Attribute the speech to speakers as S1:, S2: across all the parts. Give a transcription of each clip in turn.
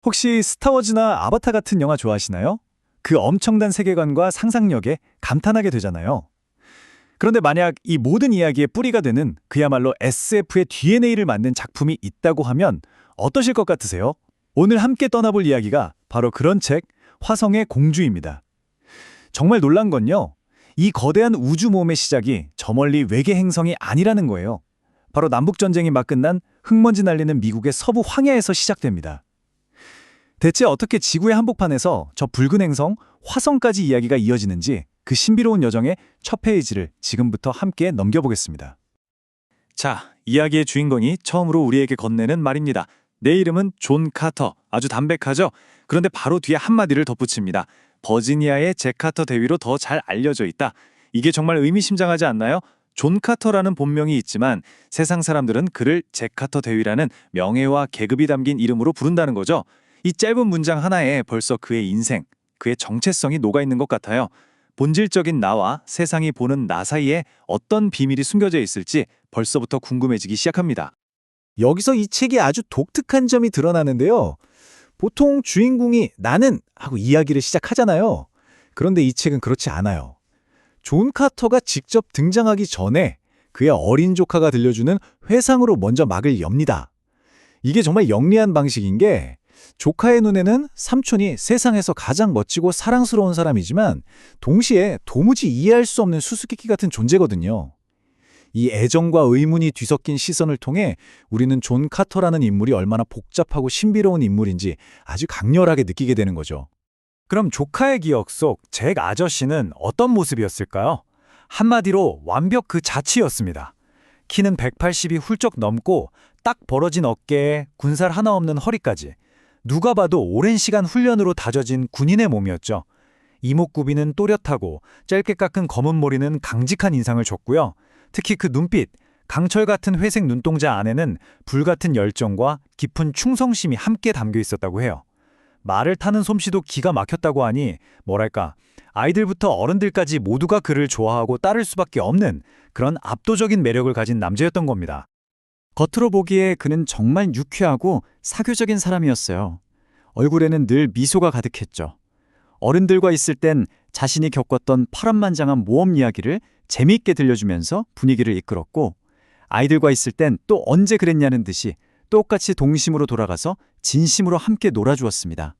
S1: 혹시 스타워즈나 아바타 같은 영화 좋아하시나요? 그 엄청난 세계관과 상상력에 감탄하게 되잖아요. 그런데 만약 이 모든 이야기의 뿌리가 되는 그야말로 SF의 DNA를 만든 작품이 있다고 하면 어떠실 것 같으세요? 오늘 함께 떠나볼 이야기가 바로 그런 책, 화성의 공주입니다. 정말 놀란 건요, 이 거대한 우주모험의 시작이 저 멀리 외계 행성이 아니라는 거예요. 바로 남북전쟁이 막 끝난 흙먼지 날리는 미국의 서부 황야에서 시작됩니다. 대체 어떻게 지구의 한복판에서 저 붉은 행성, 화성까지 이야기가 이어지는지 그 신비로운 여정의 첫 페이지를 지금부터 함께 넘겨보겠습니다. 자, 이야기의 주인공이 처음으로 우리에게 건네는 말입니다. 내 이름은 존 카터. 아주 담백하죠? 그런데 바로 뒤에 한마디를 덧붙입니다. 버지니아의 잭 카터 대위로 더 잘 알려져 있다. 이게 정말 의미심장하지 않나요? 존 카터라는 본명이 있지만 세상 사람들은 그를 잭 카터 대위라는 명예와 계급이 담긴 이름으로 부른다는 거죠. 이 짧은 문장 하나에 벌써 그의 인생, 그의 정체성이 녹아있는 것 같아요. 본질적인 나와 세상이 보는 나 사이에 어떤 비밀이 숨겨져 있을지 벌써부터 궁금해지기 시작합니다.
S2: 여기서 이 책이 아주 독특한 점이 드러나는데요. 보통 주인공이 나는 하고 이야기를 시작하잖아요. 그런데 이 책은 그렇지 않아요. 존 카터가 직접 등장하기 전에 그의 어린 조카가 들려주는 회상으로 먼저 막을 엽니다. 이게 정말 영리한 방식인 게 조카의 눈에는 삼촌이 세상에서 가장 멋지고 사랑스러운 사람이지만 동시에 도무지 이해할 수 없는 수수께끼 같은 존재거든요. 이 애정과 의문이 뒤섞인 시선을 통해 우리는 존 카터라는 인물이 얼마나 복잡하고 신비로운 인물인지 아주 강렬하게 느끼게 되는 거죠.
S1: 그럼 조카의 기억 속 잭 아저씨는 어떤 모습이었을까요? 한마디로 완벽 그 자체였습니다. 키는 180이 훌쩍 넘고 딱 벌어진 어깨에 군살 하나 없는 허리까지. 누가 봐도 오랜 시간 훈련으로 다져진 군인의 몸이었죠. 이목구비는 또렷하고 짧게 깎은 검은 머리는 강직한 인상을 줬고요. 특히 그 눈빛, 강철 같은 회색 눈동자 안에는 불같은 열정과 깊은 충성심이 함께 담겨 있었다고 해요. 말을 타는 솜씨도 기가 막혔다고 하니 뭐랄까, 아이들부터 어른들까지 모두가 그를 좋아하고 따를 수밖에 없는 그런 압도적인 매력을 가진 남자였던 겁니다.
S3: 겉으로 보기에 그는 정말 유쾌하고 사교적인 사람이었어요. 얼굴에는 늘 미소가 가득했죠. 어른들과 있을 땐 자신이 겪었던 파란만장한 모험 이야기를 재미있게 들려주면서 분위기를 이끌었고, 아이들과 있을 땐 또 언제 그랬냐는 듯이 똑같이 동심으로 돌아가서 진심으로 함께 놀아주었습니다.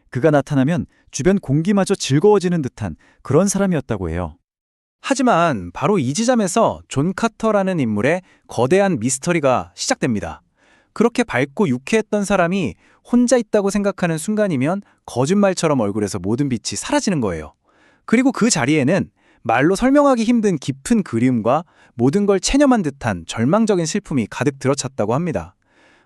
S3: 그가 나타나면 주변 공기마저 즐거워지는 듯한 그런 사람이었다고 해요.
S2: 하지만 바로 이 지점에서 존 카터라는 인물의 거대한 미스터리가 시작됩니다. 그렇게 밝고 유쾌했던 사람이 혼자 있다고 생각하는 순간이면 거짓말처럼 얼굴에서 모든 빛이 사라지는 거예요. 그리고 그 자리에는 말로 설명하기 힘든 깊은 그리움과 모든 걸 체념한 듯한 절망적인 슬픔이 가득 들어찼다고 합니다.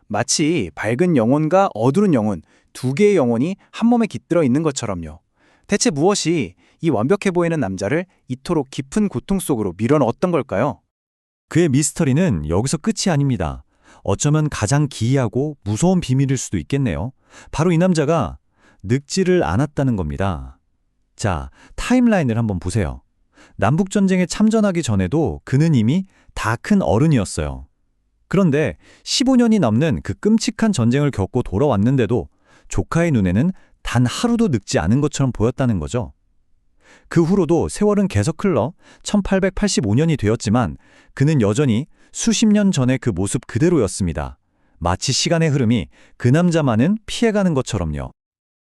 S2: 마치 밝은 영혼과 어두운 영혼, 두 개의 영혼이 한 몸에 깃들어 있는 것처럼요. 대체 무엇이 이 완벽해 보이는 남자를 이토록 깊은 고통 속으로 밀어넣었던 걸까요?
S3: 그의 미스터리는 여기서 끝이 아닙니다. 어쩌면 가장 기이하고 무서운 비밀일 수도 있겠네요. 바로 이 남자가 늙지를 않았다는 겁니다. 자, 타임라인을 한번 보세요. 남북전쟁에 참전하기 전에도 그는 이미 다 큰 어른이었어요. 그런데 15년이 넘는 그 끔찍한 전쟁을 겪고 돌아왔는데도 조카의 눈에는 단 하루도 늙지 않은 것처럼 보였다는 거죠. 그 후로도 세월은 계속 흘러 1885년이 되었지만 그는 여전히 수십 년 전의 그 모습 그대로였습니다. 마치 시간의 흐름이 그 남자만은 피해가는 것처럼요.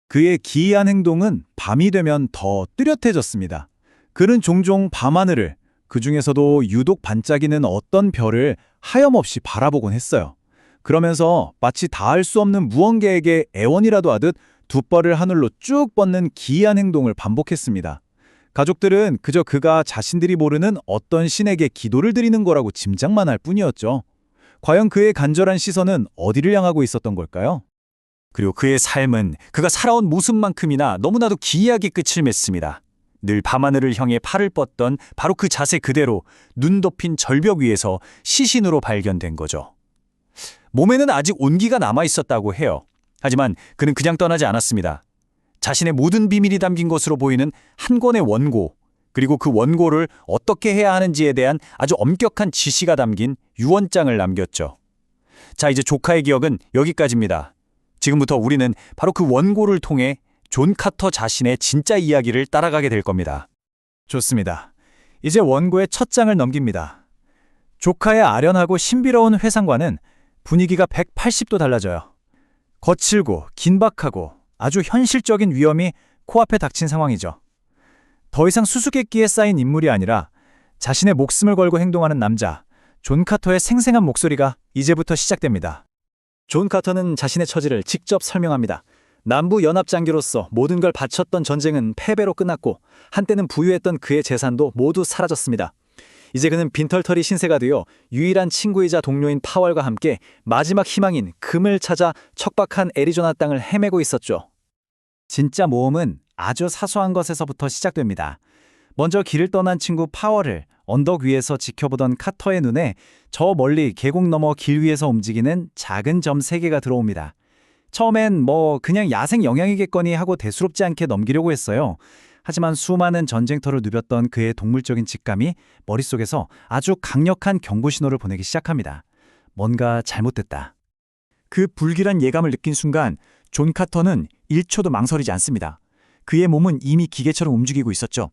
S2: 그의 기이한 행동은 밤이 되면 더 뚜렷해졌습니다. 그는 종종 밤하늘을, 그 중에서도 유독 반짝이는 어떤 별을 하염없이 바라보곤 했어요. 그러면서 마치 닿을 수 없는 무언가에게 애원이라도 하듯 두 뻘을 하늘로 쭉 뻗는 기이한 행동을 반복했습니다. 가족들은 그저 그가 자신들이 모르는 어떤 신에게 기도를 드리는 거라고 짐작만 할 뿐이었죠. 과연 그의 간절한 시선은 어디를 향하고 있었던 걸까요?
S1: 그리고 그의 삶은 그가 살아온 모습만큼이나 너무나도 기이하게 끝을 맺습니다. 늘 밤하늘을 향해 팔을 뻗던 바로 그 자세 그대로 눈 덮인 절벽 위에서 시신으로 발견된 거죠. 몸에는 아직 온기가 남아있었다고 해요. 하지만 그는 그냥 떠나지 않았습니다. 자신의 모든 비밀이 담긴 것으로 보이는 한 권의 원고, 그리고 그 원고를 어떻게 해야 하는지에 대한 아주 엄격한 지시가 담긴 유언장을 남겼죠. 자, 이제 조카의 기억은 여기까지입니다. 지금부터 우리는 바로 그 원고를 통해 존 카터 자신의 진짜 이야기를 따라가게 될 겁니다. 좋습니다. 이제 원고의 첫 장을 넘깁니다. 조카의 아련하고 신비로운 회상과는 분위기가 180도 달라져요. 거칠고 긴박하고 아주 현실적인 위험이 코앞에 닥친 상황이죠. 더 이상 수수께끼에 쌓인 인물이 아니라 자신의 목숨을 걸고 행동하는 남자, 존 카터의 생생한 목소리가 이제부터 시작됩니다. 존 카터는 자신의 처지를 직접 설명합니다. 남부 연합장교로서 모든 걸 바쳤던 전쟁은 패배로 끝났고 한때는 부유했던 그의 재산도 모두 사라졌습니다. 이제 그는 빈털터리 신세가 되어 유일한 친구이자 동료인 파월과 함께 마지막 희망인 금을 찾아 척박한 애리조나 땅을 헤매고 있었죠. 진짜 모험은 아주 사소한 것에서부터 시작됩니다. 먼저 길을 떠난 친구 파월을 언덕 위에서 지켜보던 카터의 눈에 저 멀리 계곡 너머 길 위에서 움직이는 작은 점 3개가 들어옵니다. 처음엔 그냥 야생 영향이겠거니 하고 대수롭지 않게 넘기려고 했어요. 하지만 수많은 전쟁터를 누볐던 그의 동물적인 직감이 머릿속에서 아주 강력한 경고 신호를 보내기 시작합니다. 뭔가 잘못됐다. 그 불길한 예감을 느낀 순간 존 카터는 1초도 망설이지 않습니다. 그의 몸은 이미 기계처럼 움직이고 있었죠.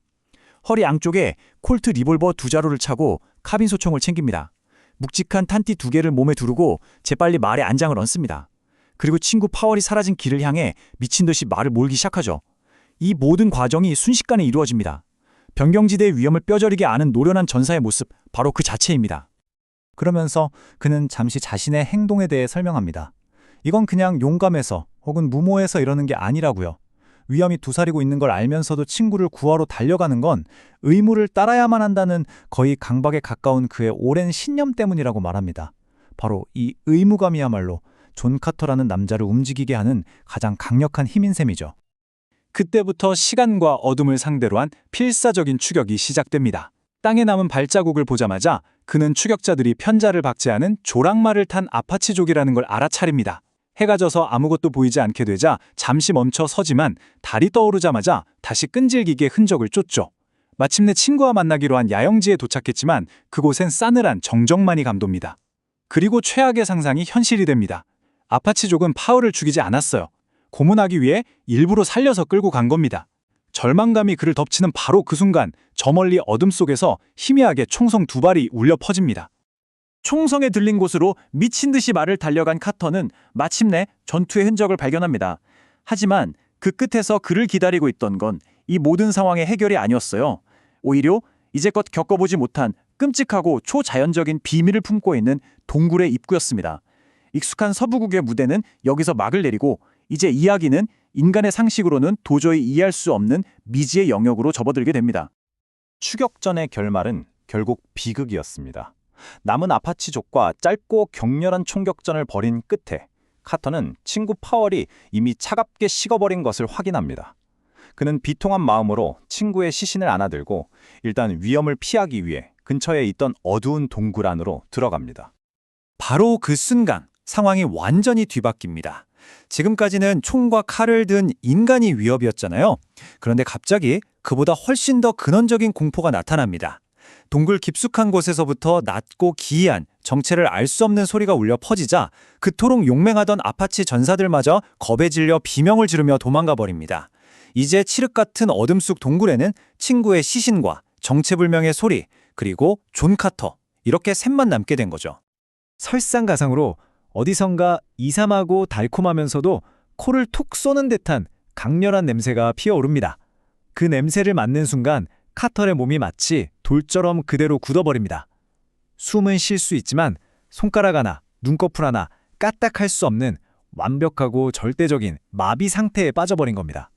S1: 허리 양쪽에 콜트 리볼버 2자루를 차고 카빈 소총을 챙깁니다. 묵직한 탄띠 2개를 몸에 두르고 재빨리 말에 안장을 얹습니다. 그리고 친구 파월이 사라진 길을 향해 미친 듯이 말을 몰기 시작하죠. 이 모든 과정이 순식간에 이루어집니다. 변경지대의 위험을 뼈저리게 아는 노련한 전사의 모습, 바로 그 자체입니다. 그러면서 그는 잠시 자신의 행동에 대해 설명합니다. 이건 그냥 용감해서 혹은 무모해서 이러는 게 아니라고요. 위험이 두사리고 있는 걸 알면서도 친구를 구하러 달려가는 건 의무를 따라야만 한다는 거의 강박에 가까운 그의 오랜 신념 때문이라고 말합니다. 바로 이 의무감이야말로 존 카터라는 남자를 움직이게 하는 가장 강력한 힘인 셈이죠. 그때부터 시간과 어둠을 상대로 한 필사적인 추격이 시작됩니다. 땅에 남은 발자국을 보자마자 그는 추격자들이 편자를 박제하는 조랑말을 탄 아파치족이라는 걸 알아차립니다. 해가 져서 아무것도 보이지 않게 되자 잠시 멈춰 서지만 달이 떠오르자마자 다시 끈질기게 흔적을 쫓죠. 마침내 친구와 만나기로 한 야영지에 도착했지만 그곳엔 싸늘한 정적만이 감돕니다. 그리고 최악의 상상이 현실이 됩니다. 아파치족은 파울을 죽이지 않았어요. 고문하기 위해 일부러 살려서 끌고 간 겁니다. 절망감이 그를 덮치는 바로 그 순간 저 멀리 어둠 속에서 희미하게 총성 2발이 울려 퍼집니다. 총성에 들린 곳으로 미친 듯이 말을 달려간 카터는 마침내 전투의 흔적을 발견합니다. 하지만 그 끝에서 그를 기다리고 있던 건 이 모든 상황의 해결이 아니었어요. 오히려 이제껏 겪어보지 못한 끔찍하고 초자연적인 비밀을 품고 있는 동굴의 입구였습니다. 익숙한 서부국의 무대는 여기서 막을 내리고 이제 이야기는 인간의 상식으로는 도저히 이해할 수 없는 미지의 영역으로 접어들게 됩니다. 추격전의 결말은 결국 비극이었습니다. 남은 아파치족과 짧고 격렬한 총격전을 벌인 끝에 카터는 친구 파월이 이미 차갑게 식어버린 것을 확인합니다. 그는 비통한 마음으로 친구의 시신을 안아들고 일단 위험을 피하기 위해 근처에 있던 어두운 동굴 안으로 들어갑니다. 바로 그 순간 상황이 완전히 뒤바뀝니다. 지금까지는 총과 칼을 든 인간이 위협이었잖아요. 그런데 갑자기 그보다 훨씬 더 근원적인 공포가 나타납니다. 동굴 깊숙한 곳에서부터 낮고 기이한 정체를 알 수 없는 소리가 울려 퍼지자 그토록 용맹하던 아파치 전사들마저 겁에 질려 비명을 지르며 도망가 버립니다. 이제 칠흑 같은 어둠 속 동굴에는 친구의 시신과 정체불명의 소리, 그리고 존 카터, 이렇게 셋만 남게 된 거죠. 설상가상으로 어디선가 이삼하고 달콤하면서도 코를 툭 쏘는 듯한 강렬한 냄새가 피어오릅니다. 그 냄새를 맡는 순간 카터의 몸이 마치 돌처럼 그대로 굳어버립니다. 숨은 쉴 수 있지만 손가락 하나, 눈꺼풀 하나 까딱할 수 없는 완벽하고 절대적인 마비 상태에 빠져버린 겁니다.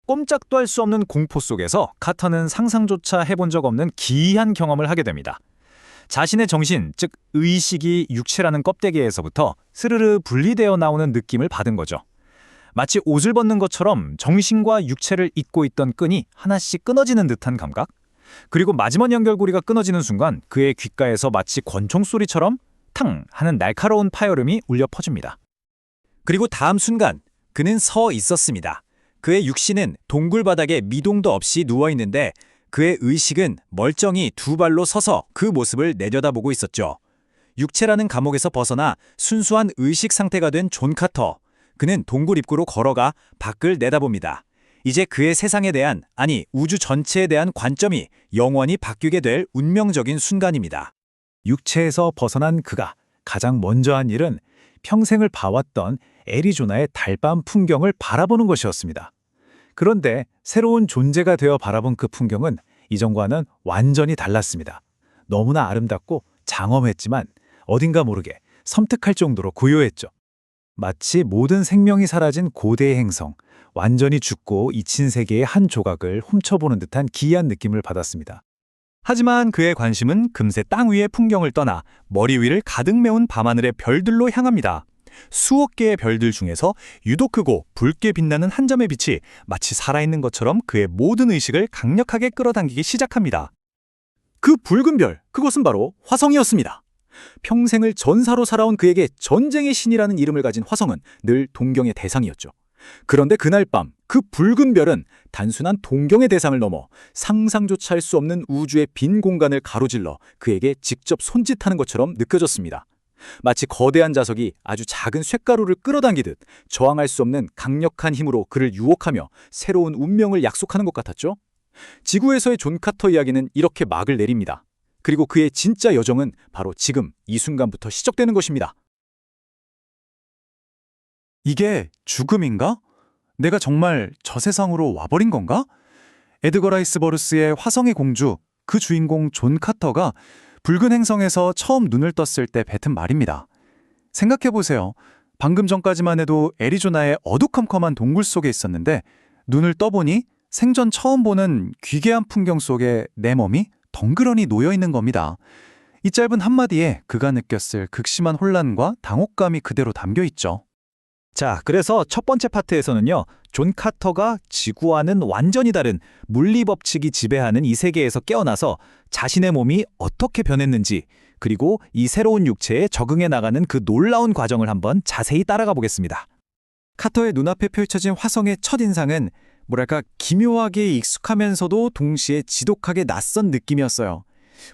S1: 꼼짝도 할 수 없는 공포 속에서 카터는 상상조차 해본 적 없는 기이한 경험을 하게 됩니다. 자신의 정신, 즉 의식이 육체라는 껍데기에서부터 스르르 분리되어 나오는 느낌을 받은 거죠. 마치 옷을 벗는 것처럼 정신과 육체를 잇고 있던 끈이 하나씩 끊어지는 듯한 감각? 그리고 마지막 연결고리가 끊어지는 순간 그의 귓가에서 마치 권총 소리처럼 탕 하는 날카로운 파열음이 울려 퍼집니다. 그리고 다음 순간 그는 서 있었습니다. 그의 육신은 동굴 바닥에 미동도 없이 누워있는데 그의 의식은 멀쩡히 2발로 서서 그 모습을 내려다보고 있었죠. 육체라는 감옥에서 벗어나 순수한 의식 상태가 된 존 카터. 그는 동굴 입구로 걸어가 밖을 내다봅니다. 이제 그의 세상에 대한, 아니 우주 전체에 대한 관점이 영원히 바뀌게 될 운명적인 순간입니다.
S2: 육체에서 벗어난 그가 가장 먼저 한 일은 평생을 봐왔던 애리조나의 달밤 풍경을 바라보는 것이었습니다. 그런데 새로운 존재가 되어 바라본 그 풍경은 이전과는 완전히 달랐습니다. 너무나 아름답고 장엄했지만 어딘가 모르게 섬뜩할 정도로 고요했죠. 마치 모든 생명이 사라진 고대의 행성, 완전히 죽고 잊힌 세계의 한 조각을 훔쳐보는 듯한 기이한 느낌을 받았습니다.
S1: 하지만 그의 관심은 금세 땅 위의 풍경을 떠나 머리 위를 가득 메운 밤하늘의 별들로 향합니다. 수억 개의 별들 중에서 유독 크고 붉게 빛나는 한 점의 빛이 마치 살아있는 것처럼 그의 모든 의식을 강력하게 끌어당기기 시작합니다. 그 붉은 별, 그것은 바로 화성이었습니다. 평생을 전사로 살아온 그에게 전쟁의 신이라는 이름을 가진 화성은 늘 동경의 대상이었죠. 그런데 그날 밤 그 붉은 별은 단순한 동경의 대상을 넘어 상상조차 할 수 없는 우주의 빈 공간을 가로질러 그에게 직접 손짓하는 것처럼 느껴졌습니다. 마치 거대한 자석이 아주 작은 쇳가루를 끌어당기듯 저항할 수 없는 강력한 힘으로 그를 유혹하며 새로운 운명을 약속하는 것 같았죠. 지구에서의 존 카터 이야기는 이렇게 막을 내립니다. 그리고 그의 진짜 여정은 바로 지금 이 순간부터 시작되는 것입니다. 이게 죽음인가? 내가 정말 저 세상으로 와버린 건가? 에드거 라이스 버루스의 화성의 공주, 그 주인공 존 카터가 붉은 행성에서 처음 눈을 떴을 때 뱉은 말입니다. 생각해보세요. 방금 전까지만 해도 애리조나의 어두컴컴한 동굴 속에 있었는데 눈을 떠보니 생전 처음 보는 귀괴한 풍경 속에 내 몸이 덩그러니 놓여있는 겁니다. 이 짧은 한마디에 그가 느꼈을 극심한 혼란과 당혹감이 그대로 담겨있죠.
S2: 자, 그래서 첫 번째 파트에서는요, 존 카터가 지구와는 완전히 다른 물리 법칙이 지배하는 이 세계에서 깨어나서 자신의 몸이 어떻게 변했는지, 그리고 이 새로운 육체에 적응해 나가는 그 놀라운 과정을 한번 자세히 따라가 보겠습니다. 카터의 눈앞에 펼쳐진 화성의 첫인상은 뭐랄까 기묘하게 익숙하면서도 동시에 지독하게 낯선 느낌이었어요.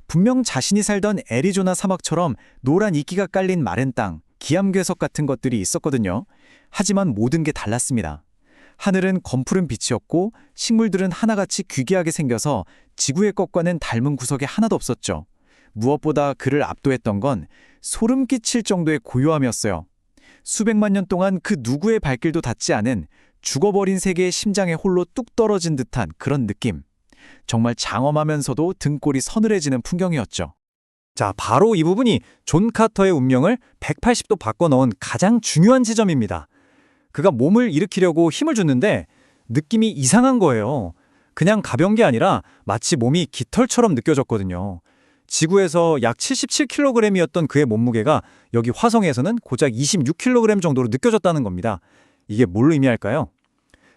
S2: 분명 자신이 살던 애리조나 사막처럼 노란 이끼가 깔린 마른 땅, 기암괴석 같은 것들이 있었거든요. 하지만 모든 게 달랐습니다. 하늘은 검푸른 빛이었고 식물들은 하나같이 귀귀하게 생겨서 지구의 것과는 닮은 구석이 하나도 없었죠. 무엇보다 그를 압도했던 건 소름 끼칠 정도의 고요함이었어요. 수백만 년 동안 그 누구의 발길도 닿지 않은 죽어버린 세계의 심장에 홀로 뚝 떨어진 듯한 그런 느낌. 정말 장엄하면서도 등골이 서늘해지는 풍경이었죠. 자, 바로 이 부분이 존 카터의 운명을 180도 바꿔놓은 가장 중요한 지점입니다. 그가 몸을 일으키려고 힘을 줬는데 느낌이 이상한 거예요. 그냥 가벼운 게 아니라 마치 몸이 깃털처럼 느껴졌거든요. 지구에서 약 77kg이었던 그의 몸무게가 여기 화성에서는 고작 26kg 정도로 느껴졌다는 겁니다. 이게 뭘 의미할까요?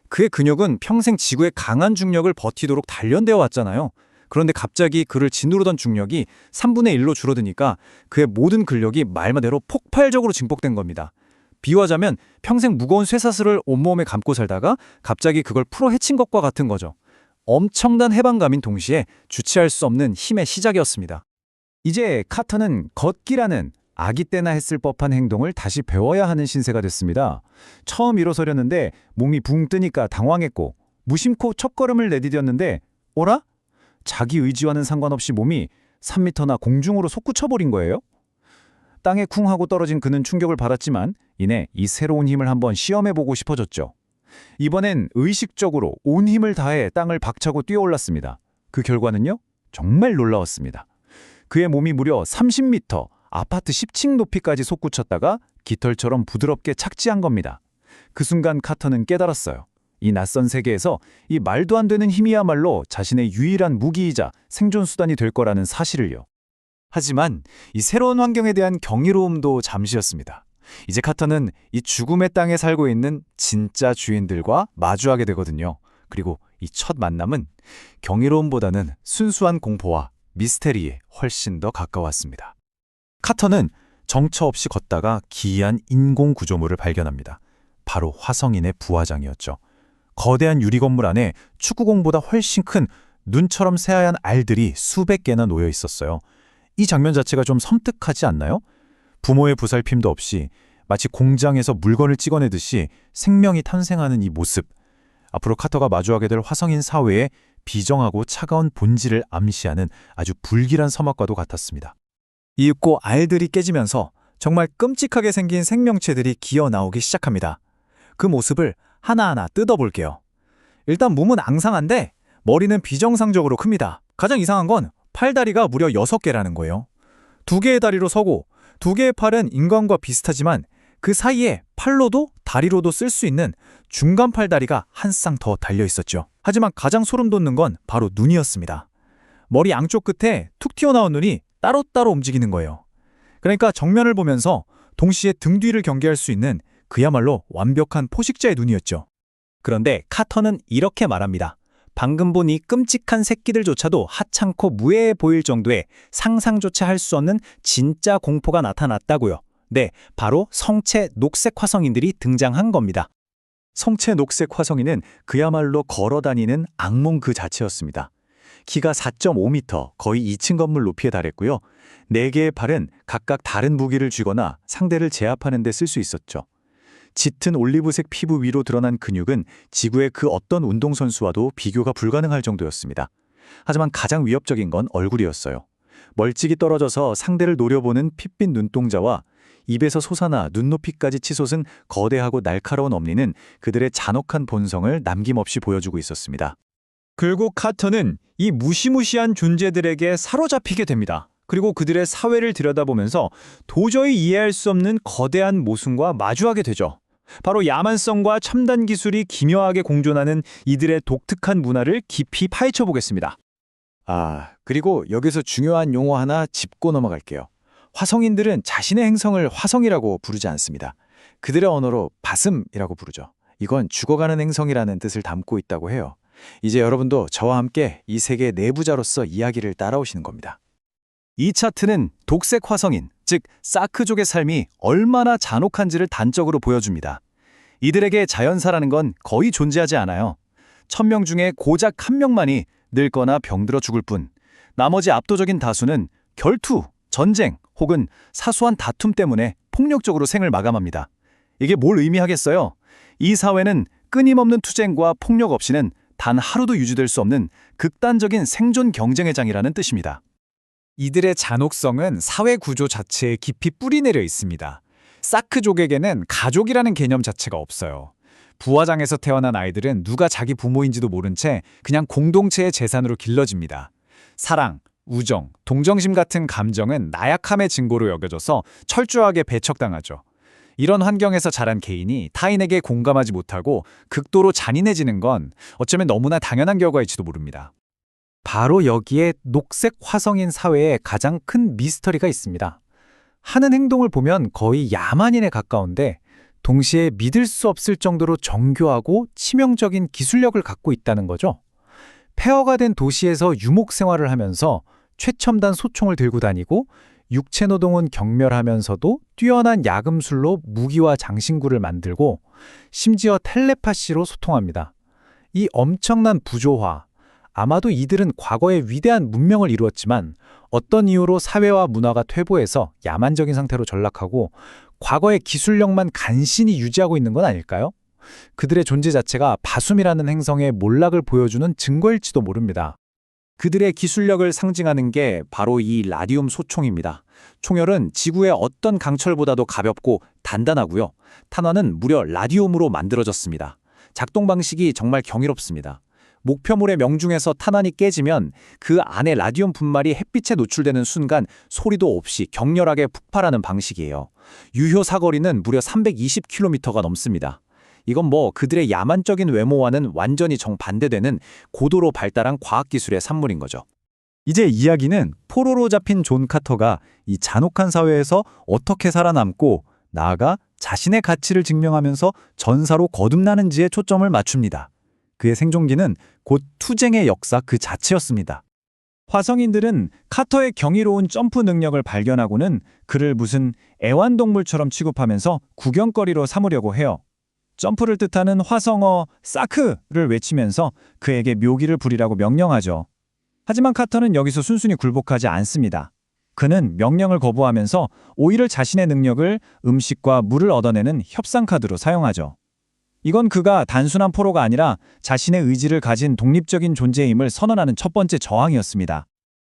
S2: 그의 근육은 평생 지구의 강한 중력을 버티도록 단련되어 왔잖아요. 그런데 갑자기 그를 짓누르던 중력이 3분의 1로 줄어드니까 그의 모든 근력이 말 그대로 폭발적으로 증폭된 겁니다. 비유하자면 평생 무거운 쇠사슬을 온몸에 감고 살다가 갑자기 그걸 풀어 헤친 것과 같은 거죠. 엄청난 해방감인 동시에 주체할 수 없는 힘의 시작이었습니다. 이제 카터는 걷기라는 아기 때나 했을 법한 행동을 다시 배워야 하는 신세가 됐습니다. 처음 일어서려는데 몸이 붕 뜨니까 당황했고 무심코 첫걸음을 내디뎠는데 어라? 자기 의지와는 상관없이 몸이 3m나 공중으로 솟구쳐버린 거예요. 땅에 쿵 하고 떨어진 그는 충격을 받았지만 이내 이 새로운 힘을 한번 시험해보고 싶어졌죠. 이번엔 의식적으로 온 힘을 다해 땅을 박차고 뛰어올랐습니다. 그 결과는요? 정말 놀라웠습니다. 그의 몸이 무려 30m, 아파트 10층 높이까지 솟구쳤다가 깃털처럼 부드럽게 착지한 겁니다. 그 순간 카터는 깨달았어요. 이 낯선 세계에서 이 말도 안 되는 힘이야말로 자신의 유일한 무기이자 생존수단이 될 거라는 사실을요. 하지만 이 새로운 환경에 대한 경이로움도 잠시였습니다. 이제 카터는 이 죽음의 땅에 살고 있는 진짜 주인들과 마주하게 되거든요. 그리고 이 첫 만남은 경이로움보다는 순수한 공포와 미스테리에 훨씬 더 가까웠습니다. 카터는 정처 없이 걷다가 기이한 인공 구조물을 발견합니다. 바로 화성인의 부화장이었죠. 거대한 유리 건물 안에 축구공보다 훨씬 큰 눈처럼 새하얀 알들이 수백 개나 놓여 있었어요. 이 장면 자체가 좀 섬뜩하지 않나요? 부모의 보살핌도 없이
S1: 마치 공장에서 물건을 찍어내듯이 생명이 탄생하는 이 모습. 앞으로 카터가 마주하게 될 화성인 사회의 비정하고 차가운 본질을 암시하는 아주 불길한 서막과도 같았습니다.
S2: 이윽고 알들이 깨지면서 정말 끔찍하게 생긴 생명체들이 기어 나오기 시작합니다. 그 모습을 하나하나 뜯어볼게요. 일단 몸은 앙상한데 머리는 비정상적으로 큽니다. 가장 이상한 건 팔다리가 무려 6개라는 거예요. 2개의 다리로 서고 2개의 팔은 인간과 비슷하지만 그 사이에 팔로도 다리로도 쓸 수 있는 중간 팔다리가 한 쌍 더 달려 있었죠. 하지만 가장 소름 돋는 건 바로 눈이었습니다. 머리 양쪽 끝에 툭 튀어나온 눈이 따로따로 움직이는 거예요. 그러니까 정면을 보면서 동시에 등 뒤를 경계할 수 있는 그야말로 완벽한 포식자의 눈이었죠. 그런데 카터는 이렇게 말합니다. 방금 본 이 끔찍한 새끼들조차도 하찮고 무해해 보일 정도의 상상조차 할 수 없는 진짜 공포가 나타났다고요. 네, 바로 성체 녹색 화성인들이 등장한 겁니다.
S1: 성체 녹색 화성인은 그야말로 걸어다니는 악몽 그 자체였습니다. 키가 4.5m, 거의 2층 건물 높이에 달했고요. 4개의 팔은 각각 다른 무기를 쥐거나 상대를 제압하는 데 쓸 수 있었죠. 짙은 올리브색 피부 위로 드러난 근육은 지구의 그 어떤 운동선수와도 비교가 불가능할 정도였습니다. 하지만 가장 위협적인 건 얼굴이었어요. 멀찍이 떨어져서 상대를 노려보는 핏빛 눈동자와 입에서 솟아나 눈높이까지 치솟은 거대하고 날카로운 엄니는 그들의 잔혹한 본성을 남김없이 보여주고 있었습니다.
S2: 결국 카터는 이 무시무시한 존재들에게 사로잡히게 됩니다. 그리고 그들의 사회를 들여다보면서 도저히 이해할 수 없는 거대한 모순과 마주하게 되죠. 바로 야만성과 첨단 기술이 기묘하게 공존하는 이들의 독특한 문화를 깊이 파헤쳐 보겠습니다. 그리고 여기서 중요한 용어 하나 짚고 넘어갈게요. 화성인들은 자신의 행성을 화성이라고 부르지 않습니다. 그들의 언어로 바슴이라고 부르죠. 이건 죽어가는 행성이라는 뜻을 담고 있다고 해요. 이제 여러분도 저와 함께 이 세계의 내부자로서 이야기를 따라오시는 겁니다.
S1: 이 차트는 독색 화성인, 즉 사크족의 삶이 얼마나 잔혹한지를 단적으로 보여줍니다. 이들에게 자연사라는 건 거의 존재하지 않아요. 1000명 중에 고작 1명만이 늙거나 병들어 죽을 뿐, 나머지 압도적인 다수는 결투, 전쟁 혹은 사소한 다툼 때문에 폭력적으로 생을 마감합니다. 이게 뭘 의미하겠어요? 이 사회는 끊임없는 투쟁과 폭력 없이는 단 하루도 유지될 수 없는 극단적인 생존 경쟁의 장이라는 뜻입니다.
S2: 이들의 잔혹성은 사회 구조 자체에 깊이 뿌리내려 있습니다. 사크족에게는 가족이라는 개념 자체가 없어요. 부화장에서 태어난 아이들은 누가 자기 부모인지도 모른 채 그냥 공동체의 재산으로 길러집니다. 사랑, 우정, 동정심 같은 감정은 나약함의 증거로 여겨져서 철저하게 배척당하죠. 이런 환경에서 자란 개인이 타인에게 공감하지 못하고 극도로 잔인해지는 건 어쩌면 너무나 당연한 결과일지도 모릅니다. 바로 여기에 녹색 화성인 사회에 가장 큰 미스터리가 있습니다. 하는 행동을 보면 거의 야만인에 가까운데 동시에 믿을 수 없을 정도로 정교하고 치명적인 기술력을 갖고 있다는 거죠. 폐허가 된 도시에서 유목 생활을 하면서 최첨단 소총을 들고 다니고 육체 노동은 경멸하면서도 뛰어난 야금술로 무기와 장신구를 만들고 심지어 텔레파시로 소통합니다. 이 엄청난 부조화, 아마도 이들은 과거에 위대한 문명을 이루었지만 어떤 이유로 사회와 문화가 퇴보해서 야만적인 상태로 전락하고 과거의 기술력만 간신히 유지하고 있는 건 아닐까요? 그들의 존재 자체가 바숨이라는 행성의 몰락을 보여주는 증거일지도 모릅니다. 그들의 기술력을 상징하는 게 바로 이 라디움 소총입니다. 총열은 지구의 어떤 강철보다도 가볍고 단단하고요. 탄환은 무려 라디움으로 만들어졌습니다. 작동 방식이 정말 경이롭습니다. 목표물의 명중에서 탄환이 깨지면 그 안에 라디움 분말이 햇빛에 노출되는 순간 소리도 없이 격렬하게 폭발하는 방식이에요. 유효 사거리는 무려 320km가 넘습니다. 이건 그들의 야만적인 외모와는 완전히 정반대되는 고도로 발달한 과학기술의 산물인 거죠.
S1: 이제 이야기는 포로로 잡힌 존 카터가 이 잔혹한 사회에서 어떻게 살아남고 나아가 자신의 가치를 증명하면서 전사로 거듭나는지에 초점을 맞춥니다. 그의 생존기는 곧 투쟁의 역사 그 자체였습니다. 화성인들은 카터의 경이로운 점프 능력을 발견하고는 그를 무슨 애완동물처럼 취급하면서 구경거리로 삼으려고 해요. 점프를 뜻하는 화성어 사크를 외치면서 그에게 묘기를 부리라고 명령하죠. 하지만 카터는 여기서 순순히 굴복하지 않습니다. 그는 명령을 거부하면서 오히려 자신의 능력을 음식과 물을 얻어내는 협상 카드로 사용하죠. 이건 그가 단순한 포로가 아니라 자신의 의지를 가진 독립적인 존재임을 선언하는 첫 번째 저항이었습니다.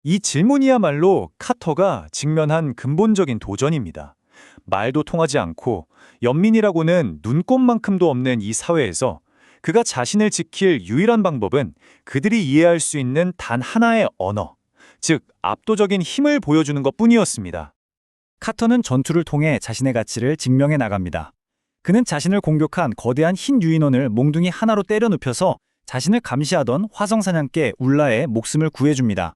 S2: 이 질문이야말로 카터가 직면한 근본적인 도전입니다. 말도 통하지 않고 연민이라고는 눈꼽만큼도 없는 이 사회에서 그가 자신을 지킬 유일한 방법은 그들이 이해할 수 있는 단 하나의 언어, 즉 압도적인 힘을 보여주는 것뿐이었습니다.
S1: 카터는 전투를 통해 자신의 가치를 증명해 나갑니다. 그는 자신을 공격한 거대한 흰 유인원을 몽둥이 하나로 때려 눕혀서 자신을 감시하던 화성사냥개 울라의 목숨을 구해줍니다.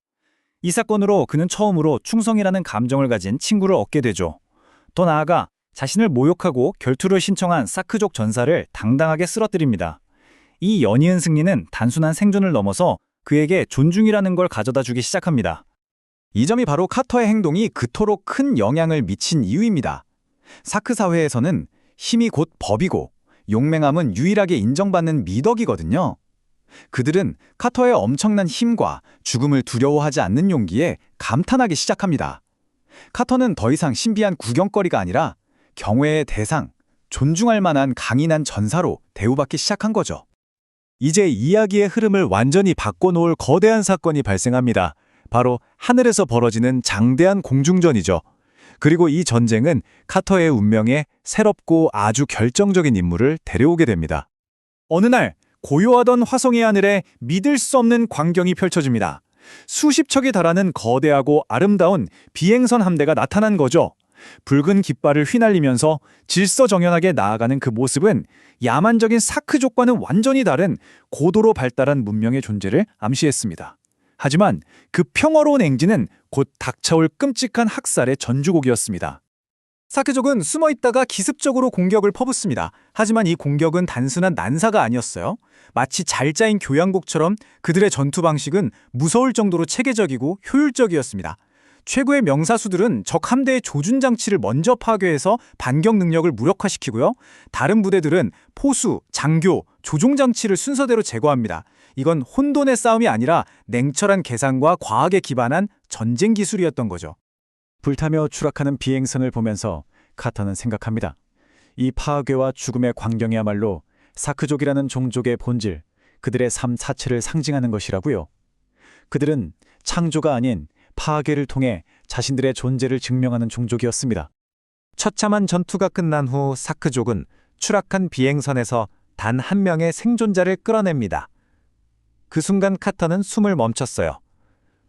S1: 이 사건으로 그는 처음으로 충성이라는 감정을 가진 친구를 얻게 되죠. 더 나아가 자신을 모욕하고 결투를 신청한 사크족 전사를 당당하게 쓰러뜨립니다. 이 연이은 승리는 단순한 생존을 넘어서 그에게 존중이라는 걸 가져다 주기 시작합니다.
S2: 이 점이 바로 카터의 행동이 그토록 큰 영향을 미친 이유입니다. 사크 사회에서는 힘이 곧 법이고 용맹함은 유일하게 인정받는 미덕이거든요. 그들은 카터의 엄청난 힘과 죽음을 두려워하지 않는 용기에 감탄하기 시작합니다. 카터는 더 이상 신비한 구경거리가 아니라 경외의 대상, 존중할 만한 강인한 전사로 대우받기 시작한 거죠.
S1: 이제 이야기의 흐름을 완전히 바꿔놓을 거대한 사건이 발생합니다. 바로 하늘에서 벌어지는 장대한 공중전이죠. 그리고 이 전쟁은 카터의 운명에 새롭고 아주 결정적인 인물을 데려오게 됩니다. 어느 날 고요하던 화성의 하늘에 믿을 수 없는 광경이 펼쳐집니다. 수십 척에 달하는 거대하고 아름다운 비행선 함대가 나타난 거죠. 붉은 깃발을 휘날리면서 질서정연하게 나아가는 그 모습은 야만적인 사크족과는 완전히 다른 고도로 발달한 문명의 존재를 암시했습니다. 하지만 그 평화로운 행진은 곧 닥쳐올 끔찍한 학살의 전주곡이었습니다. 사크족은 숨어있다가 기습적으로 공격을 퍼붓습니다. 하지만 이 공격은 단순한 난사가 아니었어요. 마치 잘 짜인 교양곡처럼 그들의 전투 방식은 무서울 정도로 체계적이고 효율적이었습니다. 최고의 명사수들은 적 함대의 조준 장치를 먼저 파괴해서 반격 능력을 무력화시키고요. 다른 부대들은 포수, 장교, 조종 장치를 순서대로 제거합니다. 이건 혼돈의 싸움이 아니라 냉철한 계산과 과학에 기반한 전쟁 기술이었던 거죠. 불타며 추락하는 비행선을 보면서 카터는 생각합니다. 이 파괴와 죽음의 광경이야말로 사크족이라는 종족의 본질, 그들의 삶 자체를 상징하는 것이라고요. 그들은 창조가 아닌 파괴를 통해 자신들의 존재를 증명하는 종족이었습니다. 처참한 전투가 끝난 후 사크족은 추락한 비행선에서 단 한 명의 생존자를 끌어냅니다. 그 순간 카터는 숨을 멈췄어요.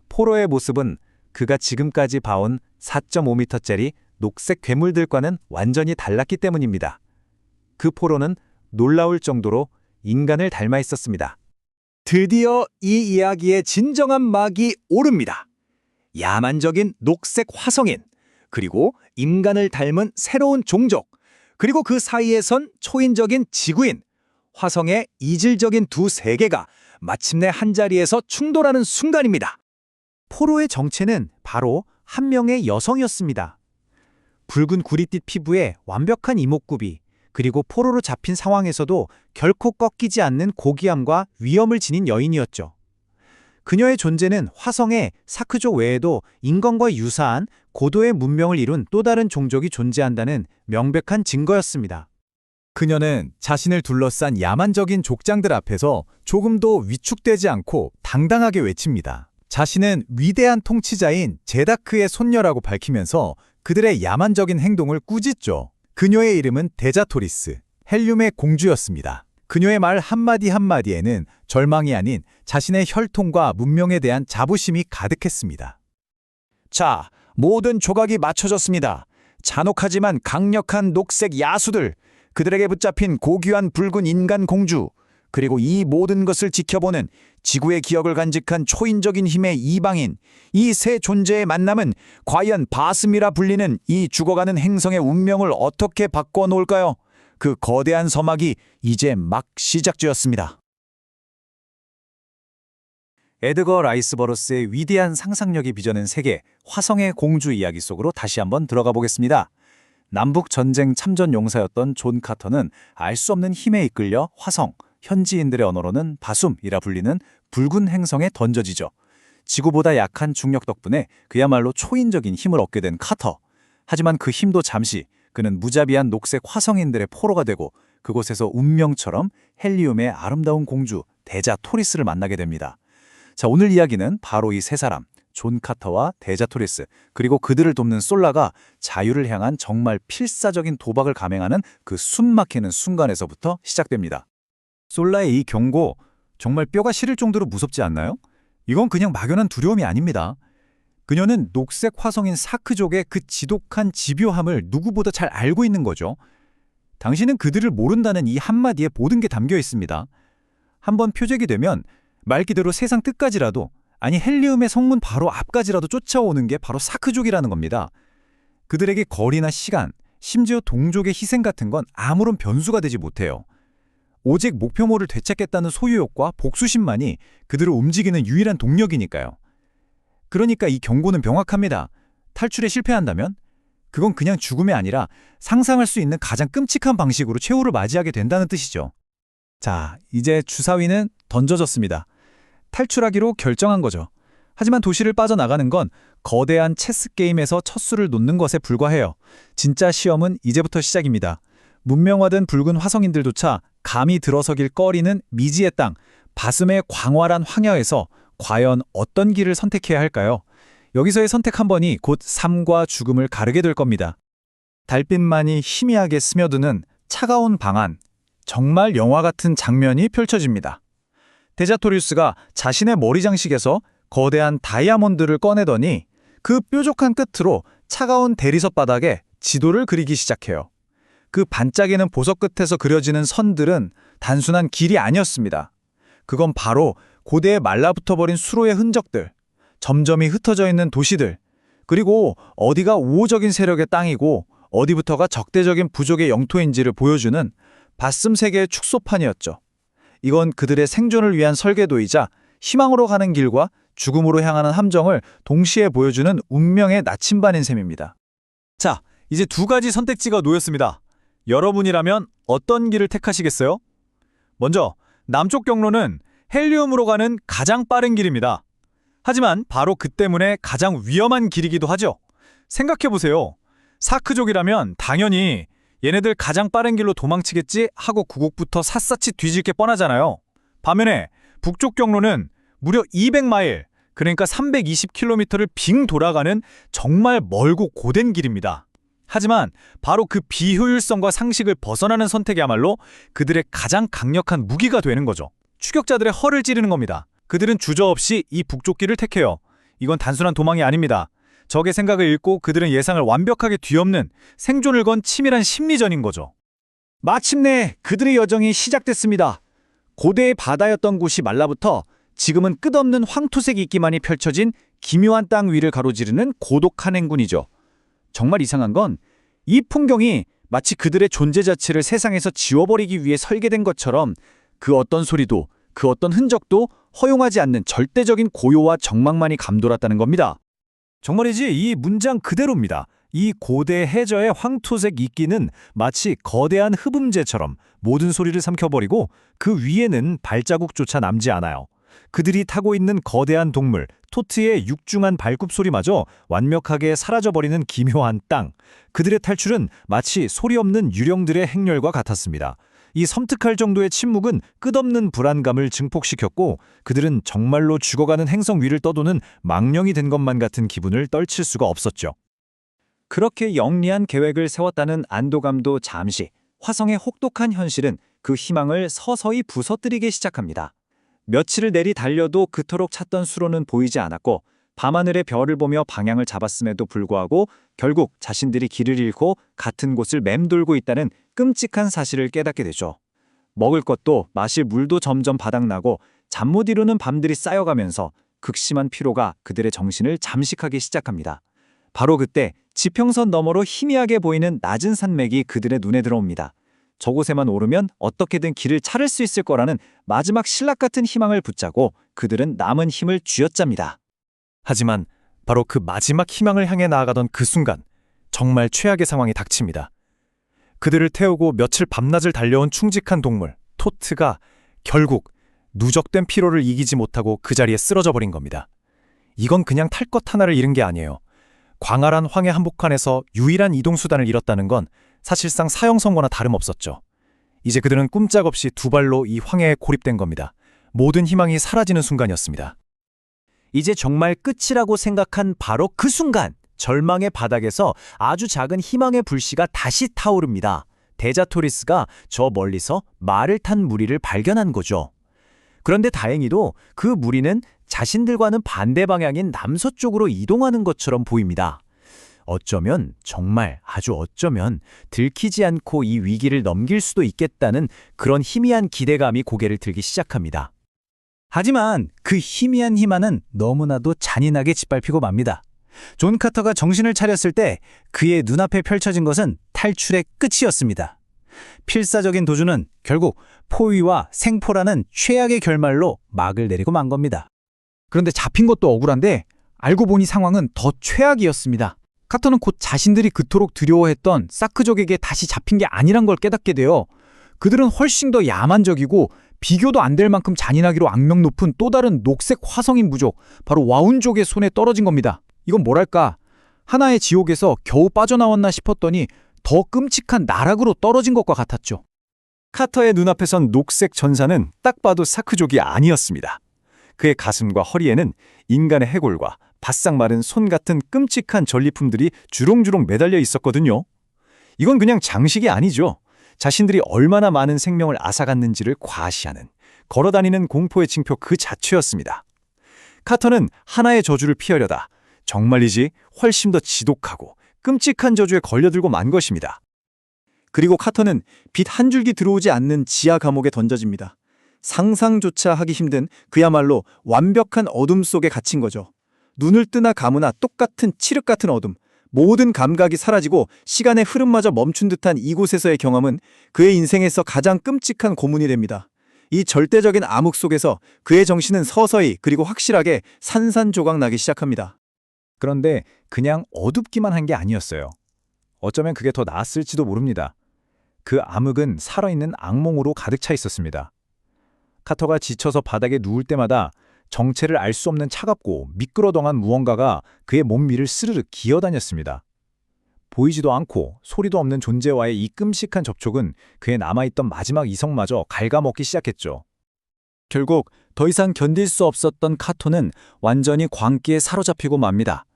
S1: 포로의 모습은 그가 지금까지 봐온 4.5m짜리 녹색 괴물들과는 완전히 달랐기 때문입니다. 그 포로는 놀라울 정도로 인간을 닮아 있었습니다. 드디어 이 이야기의 진정한 막이 오릅니다. 야만적인 녹색 화성인, 그리고 인간을 닮은 새로운 종족, 그리고 그 사이에선 초인적인 지구인, 화성의 이질적인 두 세계가 마침내 한자리에서 충돌하는 순간입니다. 포로의 정체는 바로 한 명의 여성이었습니다. 붉은 구릿빛 피부에 완벽한 이목구비, 그리고 포로로 잡힌 상황에서도 결코 꺾이지 않는 고귀함과 위엄을 지닌 여인이었죠. 그녀의 존재는 화성에 사크족 외에도 인간과 유사한 고도의 문명을 이룬 또 다른 종족이 존재한다는 명백한 증거였습니다. 그녀는 자신을 둘러싼 야만적인 족장들 앞에서 조금도 위축되지 않고 당당하게 외칩니다. 자신은 위대한 통치자인 제다크의 손녀라고 밝히면서 그들의 야만적인 행동을 꾸짖죠. 그녀의 이름은 데자토리스, 헬륨의 공주였습니다. 그녀의 말 한마디 한마디에는 절망이 아닌 자신의 혈통과 문명에 대한 자부심이 가득했습니다. 자, 모든 조각이 맞춰졌습니다. 잔혹하지만 강력한 녹색 야수들, 그들에게 붙잡힌 고귀한 붉은 인간 공주, 그리고 이 모든 것을 지켜보는 지구의 기억을 간직한 초인적인 힘의 이방인, 이 세 존재의 만남은 과연 바스미라 불리는 이 죽어가는 행성의 운명을 어떻게 바꿔놓을까요? 그 거대한 서막이 이제 막 시작되었습니다. 에드거 라이스 버러스의 위대한 상상력이 빚어낸 세계, 화성의 공주 이야기 속으로 다시 한번 들어가 보겠습니다. 남북 전쟁 참전 용사였던 존 카터는 알 수 없는 힘에 이끌려 화성, 현지인들의 언어로는 바숨이라 불리는 붉은 행성에 던져지죠. 지구보다 약한 중력 덕분에 그야말로 초인적인 힘을 얻게 된 카터. 하지만 그 힘도 잠시 그는 무자비한 녹색 화성인들의 포로가 되고 그곳에서 운명처럼 헬리움의 아름다운 공주 대자 토리스를 만나게 됩니다. 자, 오늘 이야기는 바로 이 세 사람, 존 카터와 대자 토리스, 그리고 그들을 돕는 솔라가 자유를 향한 정말 필사적인 도박을 감행하는 그 숨막히는 순간에서부터 시작됩니다.
S3: 솔라의 이 경고, 정말 뼈가 시릴 정도로 무섭지 않나요? 이건 그냥 막연한 두려움이 아닙니다. 그녀는 녹색 화성인 사크족의 그 지독한 집요함을 누구보다 잘 알고 있는 거죠. 당신은 그들을 모른다는 이 한마디에 모든 게 담겨 있습니다. 한번 표적이 되면 말 그대로 세상 끝까지라도, 아니 헬리움의 성문 바로 앞까지라도 쫓아오는 게 바로 사크족이라는 겁니다. 그들에게 거리나 시간, 심지어 동족의 희생 같은 건 아무런 변수가 되지 못해요. 오직 목표물을 되찾겠다는 소유욕과 복수심만이 그들을 움직이는 유일한 동력이니까요. 그러니까 이 경고는 명확합니다. 탈출에 실패한다면 그건 그냥 죽음이 아니라 상상할 수 있는 가장 끔찍한 방식으로 최후를 맞이하게 된다는 뜻이죠.
S1: 자, 이제 주사위는 던져졌습니다. 탈출하기로 결정한 거죠. 하지만 도시를 빠져나가는 건 거대한 체스 게임에서 첫 수를 놓는 것에 불과해요. 진짜 시험은 이제부터 시작입니다. 문명화된 붉은 화성인들조차 감히 들어서길 꺼리는 미지의 땅, 바슴의 광활한 황야에서 과연 어떤 길을 선택해야 할까요? 여기서의 선택 한 번이 곧 삶과 죽음을 가르게 될 겁니다. 달빛만이 희미하게 스며드는 차가운 방 안, 정말 영화 같은 장면이 펼쳐집니다. 데자토리우스가 자신의 머리 장식에서 거대한 다이아몬드를 꺼내더니 그 뾰족한 끝으로 차가운 대리석 바닥에 지도를 그리기 시작해요. 그 반짝이는 보석 끝에서 그려지는 선들은 단순한 길이 아니었습니다. 그건 바로 고대에 말라붙어버린 수로의 흔적들, 점점이 흩어져 있는 도시들, 그리고 어디가 우호적인 세력의 땅이고 어디부터가 적대적인 부족의 영토인지를 보여주는 바슴 세계의 축소판이었죠. 이건 그들의 생존을 위한 설계도이자 희망으로 가는 길과 죽음으로 향하는 함정을 동시에 보여주는 운명의 나침반인 셈입니다.
S3: 자, 이제 두 가지 선택지가 놓였습니다. 여러분이라면 어떤 길을 택하시겠어요? 먼저 남쪽 경로는 헬리움으로 가는 가장 빠른 길입니다. 하지만 바로 그 때문에 가장 위험한 길이기도 하죠. 생각해보세요. 사크족이라면 당연히 얘네들 가장 빠른 길로 도망치겠지 하고 구곡부터 샅샅이 뒤질 게 뻔하잖아요. 반면에 북쪽 경로는 무려 200마일, 그러니까 320km를 빙 돌아가는 정말 멀고 고된 길입니다. 하지만 바로 그 비효율성과 상식을 벗어나는 선택이야말로 그들의 가장 강력한 무기가 되는 거죠. 추격자들의 허를 찌르는 겁니다. 그들은 주저없이 이 북쪽 길을 택해요. 이건 단순한 도망이 아닙니다. 적의 생각을 읽고 그들은 예상을 완벽하게 뒤엎는 생존을 건 치밀한 심리전인 거죠.
S1: 마침내 그들의 여정이 시작됐습니다. 고대의 바다였던 곳이 말라붙어 지금은 끝없는 황토색 이끼만이 펼쳐진 기묘한 땅 위를 가로지르는 고독한 행군이죠. 정말 이상한 건 이 풍경이 마치 그들의 존재 자체를 세상에서 지워버리기 위해 설계된 것처럼 그 어떤 소리도 그 어떤 흔적도 허용하지 않는 절대적인 고요와 정막만이 감돌았다는 겁니다.
S3: 정말이지 이 문장 그대로입니다. 이 고대 해저의 황토색 이끼는 마치 거대한 흡음재처럼 모든 소리를 삼켜버리고 그 위에는 발자국조차 남지 않아요. 그들이 타고 있는 거대한 동물, 토트의 육중한 발굽 소리마저 완벽하게 사라져버리는 기묘한 땅. 그들의 탈출은 마치 소리 없는 유령들의 행렬과 같았습니다. 이 섬뜩할 정도의 침묵은 끝없는 불안감을 증폭시켰고 그들은 정말로 죽어가는 행성 위를 떠도는 망령이 된 것만 같은 기분을 떨칠 수가 없었죠.
S1: 그렇게 영리한 계획을 세웠다는 안도감도 잠시, 화성의 혹독한 현실은 그 희망을 서서히 부서뜨리기 시작합니다. 며칠을 내리 달려도 그토록 찾던 수로는 보이지 않았고 밤하늘의 별을 보며 방향을 잡았음에도 불구하고 결국 자신들이 길을 잃고 같은 곳을 맴돌고 있다는 끔찍한 사실을 깨닫게 되죠. 먹을 것도 마실 물도 점점 바닥나고 잠 못 이루는 밤들이 쌓여가면서 극심한 피로가 그들의 정신을 잠식하기 시작합니다. 바로 그때 지평선 너머로 희미하게 보이는 낮은 산맥이 그들의 눈에 들어옵니다. 저곳에만 오르면 어떻게든 길을 찾을 수 있을 거라는 마지막 신락 같은 희망을 붙잡고 그들은 남은 힘을 쥐어짭니다.
S3: 하지만 바로 그 마지막 희망을 향해 나아가던 그 순간 정말 최악의 상황이 닥칩니다. 그들을 태우고 며칠 밤낮을 달려온 충직한 동물 토트가 결국 누적된 피로를 이기지 못하고 그 자리에 쓰러져 버린 겁니다.
S1: 이건 그냥 탈 것 하나를 잃은 게 아니에요. 광활한 황해 한복판에서 유일한 이동수단을 잃었다는 건 사실상 사형선고나 다름없었죠. 이제 그들은 꼼짝없이 두 발로 이 황해에 고립된 겁니다. 모든 희망이 사라지는 순간이었습니다.
S2: 이제 정말 끝이라고 생각한 바로 그 순간, 절망의 바닥에서 아주 작은 희망의 불씨가 다시 타오릅니다. 데자토리스가 저 멀리서 말을 탄 무리를 발견한 거죠. 그런데 다행히도 그 무리는 자신들과는 반대 방향인 남서쪽으로 이동하는 것처럼 보입니다. 어쩌면, 정말 아주 어쩌면 들키지 않고 이 위기를 넘길 수도 있겠다는 그런 희미한 기대감이 고개를 들기 시작합니다. 하지만 그 희미한 희망은 너무나도 잔인하게 짓밟히고 맙니다. 존 카터가 정신을 차렸을 때 그의 눈앞에 펼쳐진 것은 탈출의 끝이었습니다. 필사적인 도주는 결국 포위와 생포라는 최악의 결말로 막을 내리고 만 겁니다. 그런데 잡힌 것도 억울한데 알고 보니 상황은 더 최악이었습니다. 카터는 곧 자신들이 그토록 두려워했던 사크족에게 다시 잡힌 게 아니란 걸 깨닫게 되어 그들은 훨씬 더 야만적이고 비교도 안 될 만큼 잔인하기로 악명 높은 또 다른 녹색 화성인 부족, 바로 와운족의 손에 떨어진 겁니다. 이건 뭐랄까, 하나의 지옥에서 겨우 빠져나왔나 싶었더니 더 끔찍한 나락으로 떨어진 것과 같았죠.
S1: 카터의 눈앞에선 녹색 전사는 딱 봐도 사크족이 아니었습니다. 그의 가슴과 허리에는 인간의 해골과 바싹 마른 손 같은 끔찍한 전리품들이 주렁주렁 매달려 있었거든요. 이건 그냥 장식이 아니죠. 자신들이 얼마나 많은 생명을 앗아갔는지를 과시하는, 걸어다니는 공포의 징표 그 자체였습니다. 카터는 하나의 저주를 피하려다 정말이지 훨씬 더 지독하고 끔찍한 저주에 걸려들고 만 것입니다. 그리고 카터는 빛 한 줄기 들어오지 않는 지하 감옥에 던져집니다. 상상조차 하기 힘든 그야말로 완벽한 어둠 속에 갇힌 거죠. 눈을 뜨나 감으나 똑같은 칠흑 같은 어둠, 모든 감각이 사라지고 시간의 흐름마저 멈춘 듯한 이곳에서의 경험은 그의 인생에서 가장 끔찍한 고문이 됩니다. 이 절대적인 암흑 속에서 그의 정신은 서서히 그리고 확실하게 산산조각 나기 시작합니다. 그런데 그냥 어둡기만 한 게 아니었어요. 어쩌면 그게 더 나았을지도 모릅니다. 그 암흑은 살아있는 악몽으로 가득 차 있었습니다. 카터가 지쳐서 바닥에 누울 때마다 정체를 알 수 없는 차갑고 미끄러덩한 무언가가 그의 몸 위를 스르륵 기어다녔습니다. 보이지도 않고 소리도 없는 존재와의 이 끔찍한 접촉은 그의 남아있던 마지막 이성마저 갉아먹기 시작했죠. 결국 더 이상 견딜 수 없었던 카토는 완전히 광기에 사로잡히고 맙니다.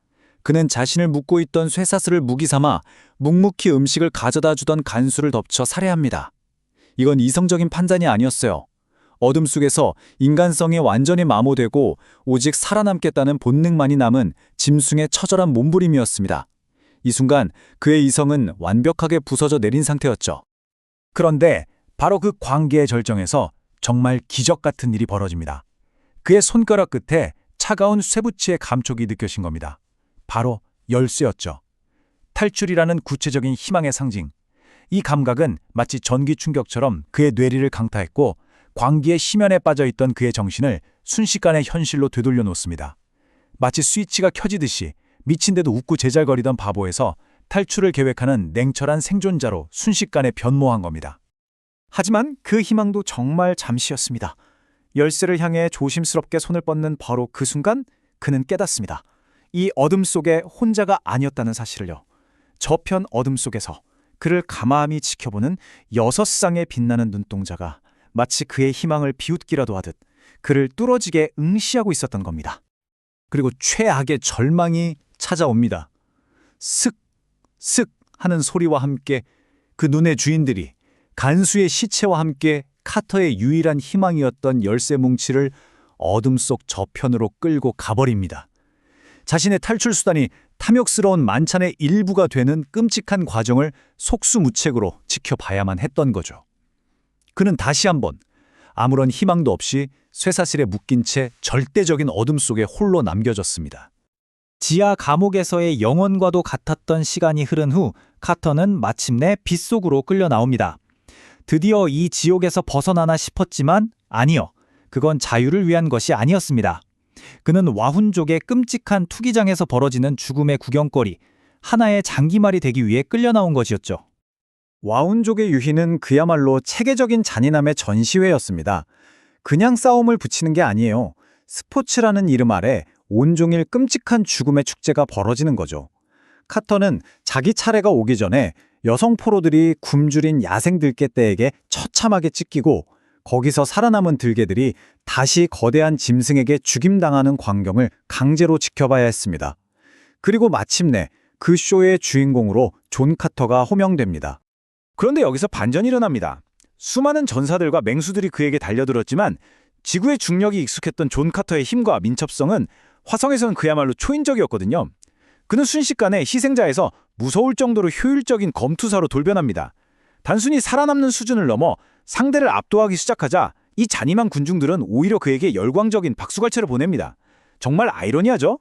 S1: 그는 자신을 묶고 있던 쇠사슬을 무기 삼아 묵묵히 음식을 가져다 주던 간수를 덮쳐 살해합니다. 이건 이성적인 판단이 아니었어요. 어둠 속에서 인간성이 완전히 마모되고 오직 살아남겠다는 본능만이 남은 짐승의 처절한 몸부림이었습니다. 이 순간 그의 이성은 완벽하게 부서져 내린 상태였죠. 그런데 바로 그 광기의 절정에서 정말 기적 같은 일이 벌어집니다. 그의 손가락 끝에 차가운 쇠붙이의 감촉이 느껴진 겁니다. 바로 열쇠였죠. 탈출이라는 구체적인 희망의 상징. 이 감각은 마치 전기 충격처럼 그의 뇌리를 강타했고 광기의 심연에 빠져있던 그의 정신을 순식간에 현실로 되돌려 놓습니다. 마치 스위치가 켜지듯이 미친데도 웃고 제잘거리던 바보에서 탈출을 계획하는 냉철한 생존자로 순식간에 변모한 겁니다. 하지만 그 희망도 정말 잠시였습니다. 열쇠를 향해 조심스럽게 손을 뻗는 바로 그 순간 그는 깨닫습니다. 이 어둠 속에 혼자가 아니었다는 사실을요. 저편 어둠 속에서 그를 가만히 지켜보는 6쌍의 빛나는 눈동자가 마치 그의 희망을 비웃기라도 하듯 그를 뚫어지게 응시하고 있었던 겁니다. 그리고 최악의 절망이 찾아옵니다. 슥, 슥 하는 소리와 함께 그 눈의 주인들이 간수의 시체와 함께 카터의 유일한 희망이었던 열쇠 뭉치를 어둠 속 저편으로 끌고 가버립니다. 자신의 탈출 수단이 탐욕스러운 만찬의 일부가 되는 끔찍한 과정을 속수무책으로 지켜봐야만 했던 거죠. 그는 다시 한번 아무런 희망도 없이 쇠사슬에 묶인 채 절대적인 어둠 속에 홀로 남겨졌습니다. 지하 감옥에서의 영원과도 같았던 시간이 흐른 후 카터는 마침내 빛 속으로 끌려 나옵니다. 드디어 이 지옥에서 벗어나나 싶었지만 아니요. 그건 자유를 위한 것이 아니었습니다. 그는 와훈족의 끔찍한 투기장에서 벌어지는 죽음의 구경거리, 하나의 장기말이 되기 위해 끌려 나온 것이었죠. 와훈족의 유희는 그야말로 체계적인 잔인함의 전시회였습니다. 그냥 싸움을 붙이는 게 아니에요. 스포츠라는 이름 아래
S2: 온종일 끔찍한 죽음의 축제가 벌어지는 거죠. 카터는 자기 차례가 오기 전에 여성 포로들이 굶주린 야생 들개떼에게 처참하게 찢기고 거기서 살아남은 들개들이 다시 거대한 짐승에게 죽임당하는 광경을 강제로 지켜봐야 했습니다. 그리고 마침내 그 쇼의 주인공으로 존 카터가 호명됩니다.
S1: 그런데 여기서 반전이 일어납니다. 수많은 전사들과 맹수들이 그에게 달려들었지만 지구의 중력이 익숙했던 존 카터의 힘과 민첩성은 화성에서는 그야말로 초인적이었거든요. 그는 순식간에 희생자에서 무서울 정도로 효율적인 검투사로 돌변합니다. 단순히 살아남는 수준을 넘어 상대를 압도하기 시작하자 이 잔인한 군중들은 오히려 그에게 열광적인 박수갈채를 보냅니다. 정말 아이러니하죠?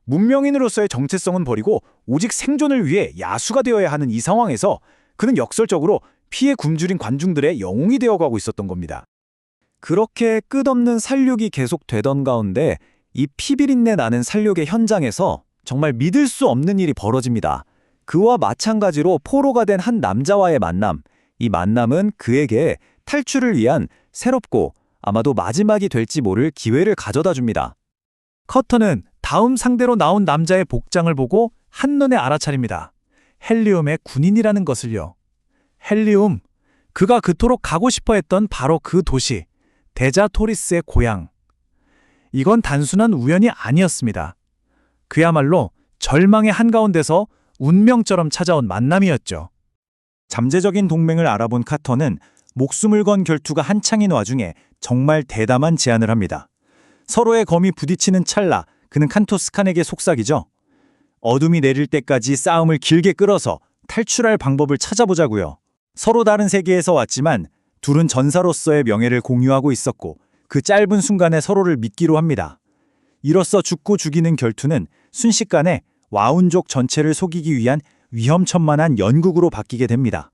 S1: 문명인으로서의 정체성은 버리고 오직 생존을 위해 야수가 되어야 하는 이 상황에서 그는 역설적으로 피해 굶주린 관중들의 영웅이 되어가고 있었던 겁니다.
S2: 그렇게 끝없는 살육이 계속되던 가운데 이 피비린내 나는 살육의 현장에서 정말 믿을 수 없는 일이 벌어집니다. 그와 마찬가지로 포로가 된 한 남자와의 만남. 이 만남은 그에게 탈출을 위한 새롭고 아마도 마지막이 될지 모를 기회를 가져다 줍니다. 커터는 다음 상대로 나온 남자의 복장을 보고 한눈에 알아차립니다. 헬리움의 군인이라는 것을요. 헬리움, 그가 그토록 가고 싶어 했던 바로 그 도시, 데자토리스의 고향. 이건 단순한 우연이 아니었습니다. 그야말로 절망의 한가운데서 운명처럼 찾아온 만남이었죠.
S1: 잠재적인 동맹을 알아본 카터는 목숨을 건 결투가 한창인 와중에 정말 대담한 제안을 합니다. 서로의 검이 부딪히는 찰나 그는 칸토스칸에게 속삭이죠. 어둠이 내릴 때까지 싸움을 길게 끌어서 탈출할 방법을 찾아보자고요. 서로 다른 세계에서 왔지만 둘은 전사로서의 명예를 공유하고 있었고 그 짧은 순간에 서로를 믿기로 합니다. 이로써 죽고 죽이는 결투는 순식간에 와운족 전체를 속이기 위한 위험천만한 연극으로 바뀌게 됩니다.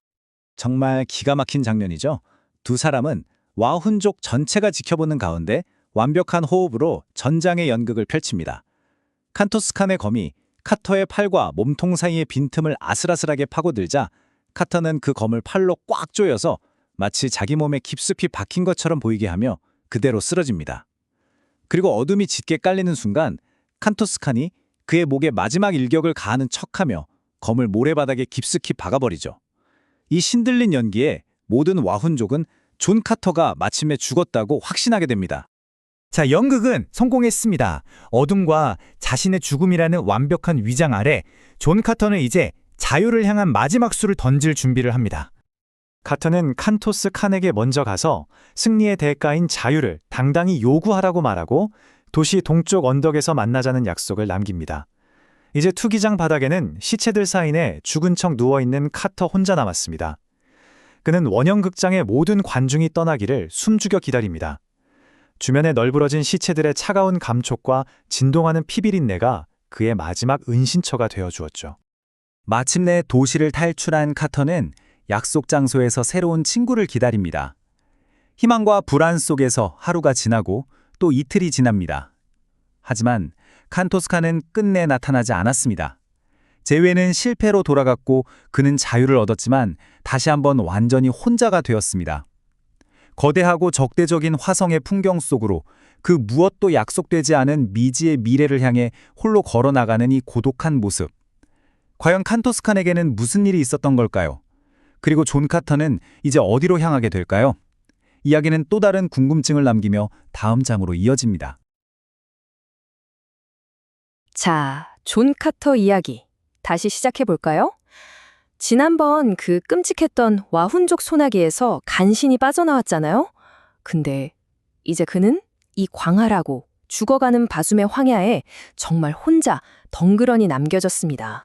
S2: 정말 기가 막힌 장면이죠. 두 사람은 와훈족 전체가 지켜보는 가운데 완벽한 호흡으로 전장의 연극을 펼칩니다. 칸토스칸의 검이 카터의 팔과 몸통 사이의 빈틈을 아슬아슬하게 파고들자 카터는 그 검을 팔로 꽉 조여서 마치 자기 몸에 깊숙이 박힌 것처럼 보이게 하며 그대로 쓰러집니다. 그리고 어둠이 짙게 깔리는 순간 칸토스칸이 그의 목에 마지막 일격을 가하는 척하며 검을 모래바닥에 깊숙이 박아버리죠. 이 신들린 연기에 모든 와훈족은 존 카터가 마침내 죽었다고 확신하게 됩니다.
S4: 자, 연극은 성공했습니다. 어둠과 자신의 죽음이라는 완벽한 위장 아래 존 카터는 이제 자유를 향한 마지막 수를 던질 준비를 합니다.
S1: 카터는 칸토스 칸에게 먼저 가서 승리의 대가인 자유를 당당히 요구하라고 말하고 도시 동쪽 언덕에서 만나자는 약속을 남깁니다. 이제 투기장 바닥에는 시체들 사이에 죽은 척 누워있는 카터 혼자 남았습니다. 그는 원형극장의 모든 관중이 떠나기를 숨죽여 기다립니다. 주변에 널브러진 시체들의 차가운 감촉과 진동하는 피비린내가 그의 마지막 은신처가 되어주었죠.
S2: 마침내 도시를 탈출한 카터는 약속 장소에서 새로운 친구를 기다립니다. 희망과 불안 속에서 하루가 지나고 또 이틀이 지납니다. 하지만 칸토스칸은 끝내 나타나지 않았습니다. 재회는 실패로 돌아갔고 그는 자유를 얻었지만 다시 한번 완전히 혼자가 되었습니다. 거대하고 적대적인 화성의 풍경 속으로 그 무엇도 약속되지 않은 미지의 미래를 향해 홀로 걸어나가는 이 고독한 모습. 과연 칸토스칸에게는 무슨 일이 있었던 걸까요? 그리고 존 카터는 이제 어디로 향하게 될까요? 이야기는 또 다른 궁금증을 남기며 다음 장으로 이어집니다.
S5: 자, 존 카터 이야기 다시 시작해볼까요? 지난번 그 끔찍했던 와훈족 소나기에서 간신히 빠져나왔잖아요? 근데 이제 그는 이 광활하고 죽어가는 바숨의 황야에 정말 혼자 덩그러니 남겨졌습니다.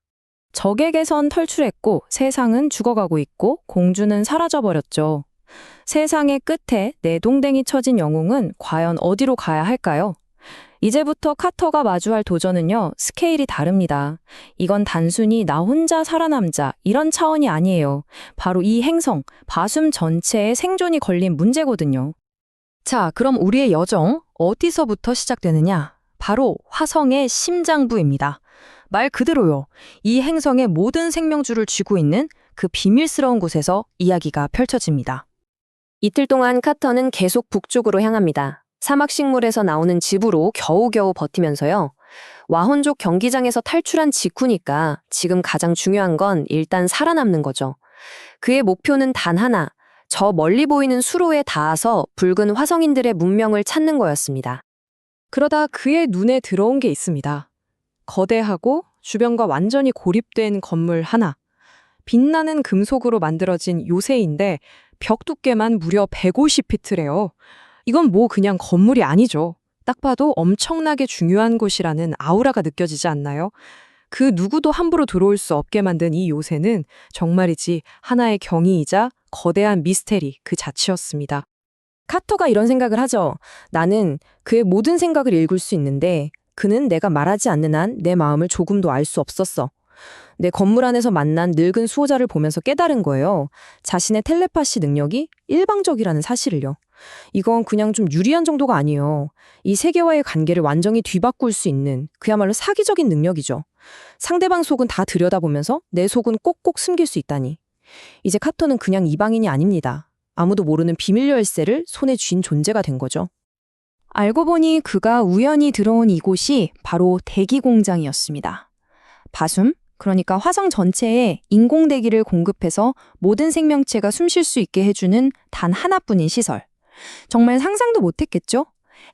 S5: 적에게선 탈출했고 세상은 죽어가고 있고 공주는 사라져버렸죠. 세상의 끝에 내동댕이 쳐진 영웅은 과연 어디로 가야 할까요? 이제부터 카터가 마주할 도전은요, 스케일이 다릅니다. 이건 단순히 나 혼자 살아남자 이런 차원이 아니에요. 바로 이 행성, 바숨 전체의 생존이 걸린 문제거든요. 자, 그럼 우리의 여정 어디서부터 시작되느냐? 바로 화성의 심장부입니다. 말 그대로요. 이 행성의 모든 생명줄을 쥐고 있는 그 비밀스러운 곳에서 이야기가 펼쳐집니다. 이틀 동안 카터는 계속 북쪽으로 향합니다. 사막식물에서 나오는 즙으로 겨우겨우 버티면서요. 와혼족 경기장에서 탈출한 직후니까 지금 가장 중요한 건 일단 살아남는 거죠. 그의 목표는 단 하나, 저 멀리 보이는 수로에 닿아서 붉은 화성인들의 문명을 찾는 거였습니다.
S6: 그러다 그의 눈에 들어온 게 있습니다. 거대하고 주변과 완전히 고립된 건물 하나. 빛나는 금속으로 만들어진 요새인데 벽 두께만 무려 150피트래요. 이건 뭐 그냥 건물이 아니죠. 딱 봐도 엄청나게 중요한 곳이라는 아우라가 느껴지지 않나요? 그 누구도 함부로 들어올 수 없게 만든 이 요새는 정말이지 하나의 경이이자 거대한 미스테리 그 자체였습니다.
S5: 카터가 이런 생각을 하죠. 나는 그의 모든 생각을 읽을 수 있는데 그는 내가 말하지 않는 한 내 마음을 조금도 알 수 없었어. 내 건물 안에서 만난 늙은 수호자를 보면서 깨달은 거예요. 자신의 텔레파시 능력이 일방적이라는 사실을요. 이건 그냥 좀 유리한 정도가 아니에요. 이 세계와의 관계를 완전히 뒤바꿀 수 있는 그야말로 사기적인 능력이죠. 상대방 속은 다 들여다보면서 내 속은 꼭꼭 숨길 수 있다니. 이제 카터는 그냥 이방인이 아닙니다. 아무도 모르는 비밀 열쇠를 손에 쥔 존재가 된 거죠. 알고 보니 그가 우연히 들어온 이곳이 바로 대기 공장이었습니다. 바숨, 그러니까 화성 전체에 인공대기를 공급해서 모든 생명체가 숨쉴 수 있게 해주는 단 하나뿐인 시설. 정말 상상도 못했겠죠?